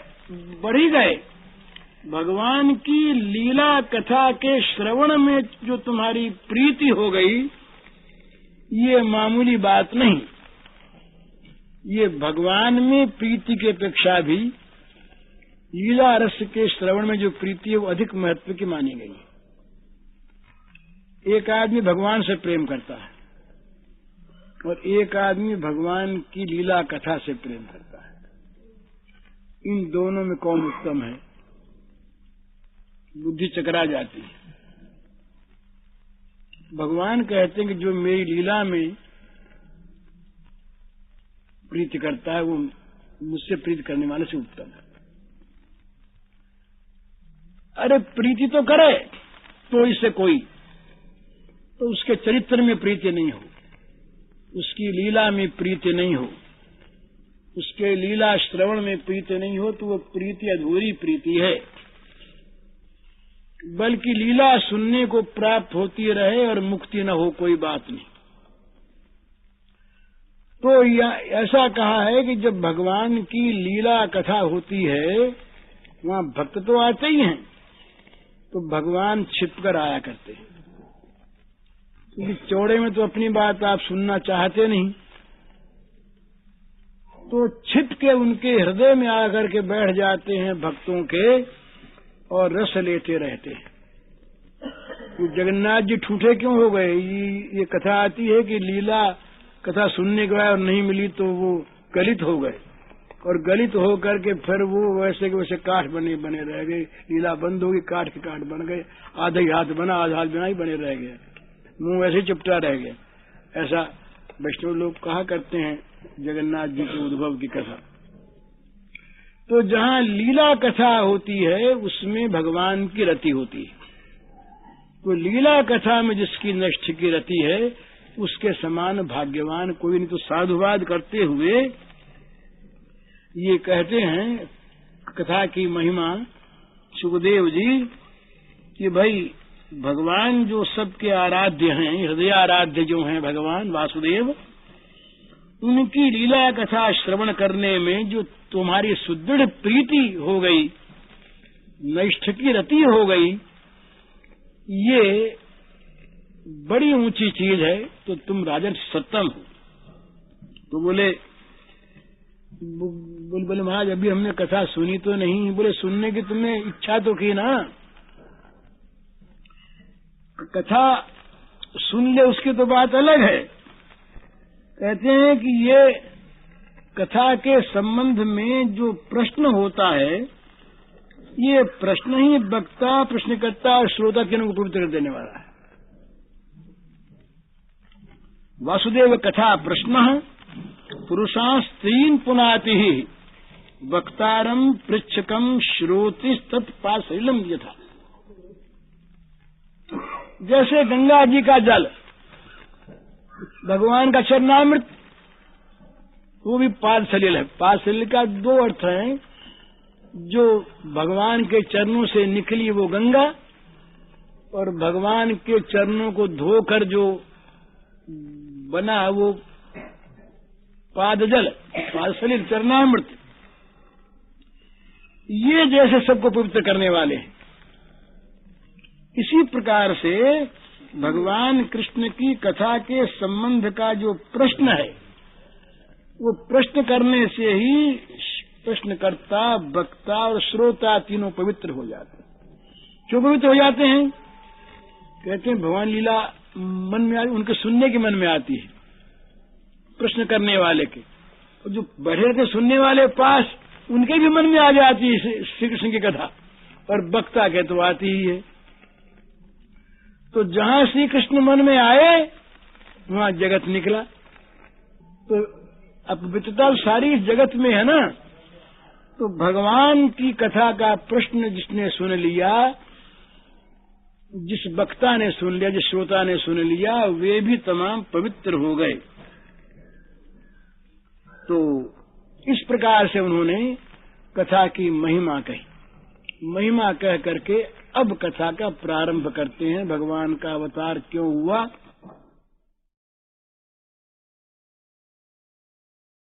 बढ़ ही गए। भगवान की लीला कथा के श्रवण में जो तुम्हारी प्रीति हो गई, ये मामूली बात नहीं। ये भगवान में प्रीति की अपेक्षा भी लीला रस के श्रवण में जो प्रीति है वो अधिक महत्व की मानी गई है। एक आदमी भगवान से प्रेम करता है और एक आदमी भगवान की लीला कथा से प्रेम करता है। इन दोनों में कौन उत्तम है? बुद्धि चकरा जाती है। भगवान कहते हैं कि जो मेरी लीला में प्रीति करता है वो मुझसे प्रीति करने वाले से उत्तम है। अरे प्रीति तो करे तो इससे कोई, तो उसके चरित्र में प्रीति नहीं हो, उसकी लीला में प्रीति नहीं हो, उसके लीला श्रवण में प्रीति नहीं हो, तो वो प्रीति अधूरी प्रीति है। बल्कि लीला सुनने को प्राप्त होती रहे और मुक्ति न हो, कोई बात नहीं। तो ऐसा कहा है कि जब भगवान की लीला कथा होती है, वहां भक्त तो आते ही हैं, तो भगवान छिपकर आया करते हैं। क्योंकि चौड़े में तो अपनी बात आप सुनना चाहते नहीं, तो छिप के उनके हृदय में आकर के बैठ जाते हैं भक्तों के और रस लेते रहते हैं। तो जगन्नाथ जी ठूठे क्यों हो गए? ये कथा आती है कि लीला कथा सुनने के बाद और नहीं मिली तो वो गलित हो गए, और गलित हो करके फिर वो वैसे के वैसे काठ बने रह गए। लीला बंद होगी, काठ के काठ बन गए, आधा ही हाथ बना, आधा हाथ बिना ही बने रह गए, मुंह वैसे चिपटा रह गया। ऐसा वैष्णव लोग कहा करते हैं जगन्नाथ जी के उद्भव की कथा। तो जहां लीला कथा होती है उसमें भगवान की रति होती है। तो लीला कथा में जिसकी निष्ठ की रति है उसके समान भाग्यवान कोई नहीं। तो साधुवाद करते हुए ये कहते हैं कथा की महिमा सुखदेव जी कि भाई भगवान जो सबके आराध्य हैं, हृदय आराध्य जो हैं भगवान वासुदेव, उनकी लीला कथा श्रवण करने में जो तुम्हारी सुदृढ़ प्रीति हो गई, निष्ठ की रति हो गई, ये बड़ी ऊंची चीज है। तो तुम राजन सत्तम हो। तो बोले महाराज अभी हमने कथा सुनी तो नहीं। बोले सुनने की तुमने इच्छा तो की ना, कथा सुन ले उसकी तो बात अलग है। कहते हैं कि ये कथा के संबंध में जो प्रश्न होता है, ये प्रश्न ही वक्ता, प्रश्नकर्ता और श्रोता तीनों को पवित्र कर देने वाला है। वासुदेव कथा प्रश्न पुरुषास्त्रीन पुनाति वक्तारम पृच्छकम श्रोति तत्पाशैलम यथा। जैसे गंगा जी का जल, भगवान का चरणामृत, वो भी पाद सलिल है। पाद सलिल का 2 अर्थ हैं। जो भगवान के चरणों से निकली वो गंगा, और भगवान के चरणों को धोकर जो बना वो पाद जल, पाद सलिल, चरणामृत। ये जैसे सबको पवित्र करने वाले हैं, इसी प्रकार से भगवान कृष्ण की कथा के संबंध का जो प्रश्न है, वो प्रश्न करने से ही प्रश्नकर्ता, वक्ता और श्रोता तीनों पवित्र हो जाते हैं। क्यों पवित्र हो जाते हैं? कहते हैं भगवान लीला मन में उनके सुनने के मन में आती है, प्रश्न करने वाले के। और जो बैठे रहते सुनने वाले पास, उनके भी मन में आ जाती है श्री कृष्ण की कथा, और वक्ता के तो आती ही है। तो जहां श्री कृष्ण मन में आए वहां जगत निकला। तो अपवित्रता सारी इस जगत में है ना। तो भगवान की कथा का प्रश्न जिसने सुन लिया, जिस वक्ता ने सुन लिया, जिस श्रोता ने सुन लिया, वे भी तमाम पवित्र हो गए। तो इस प्रकार से उन्होंने कथा की महिमा कही। महिमा कह करके अब कथा का प्रारंभ करते हैं। भगवान का अवतार क्यों हुआ,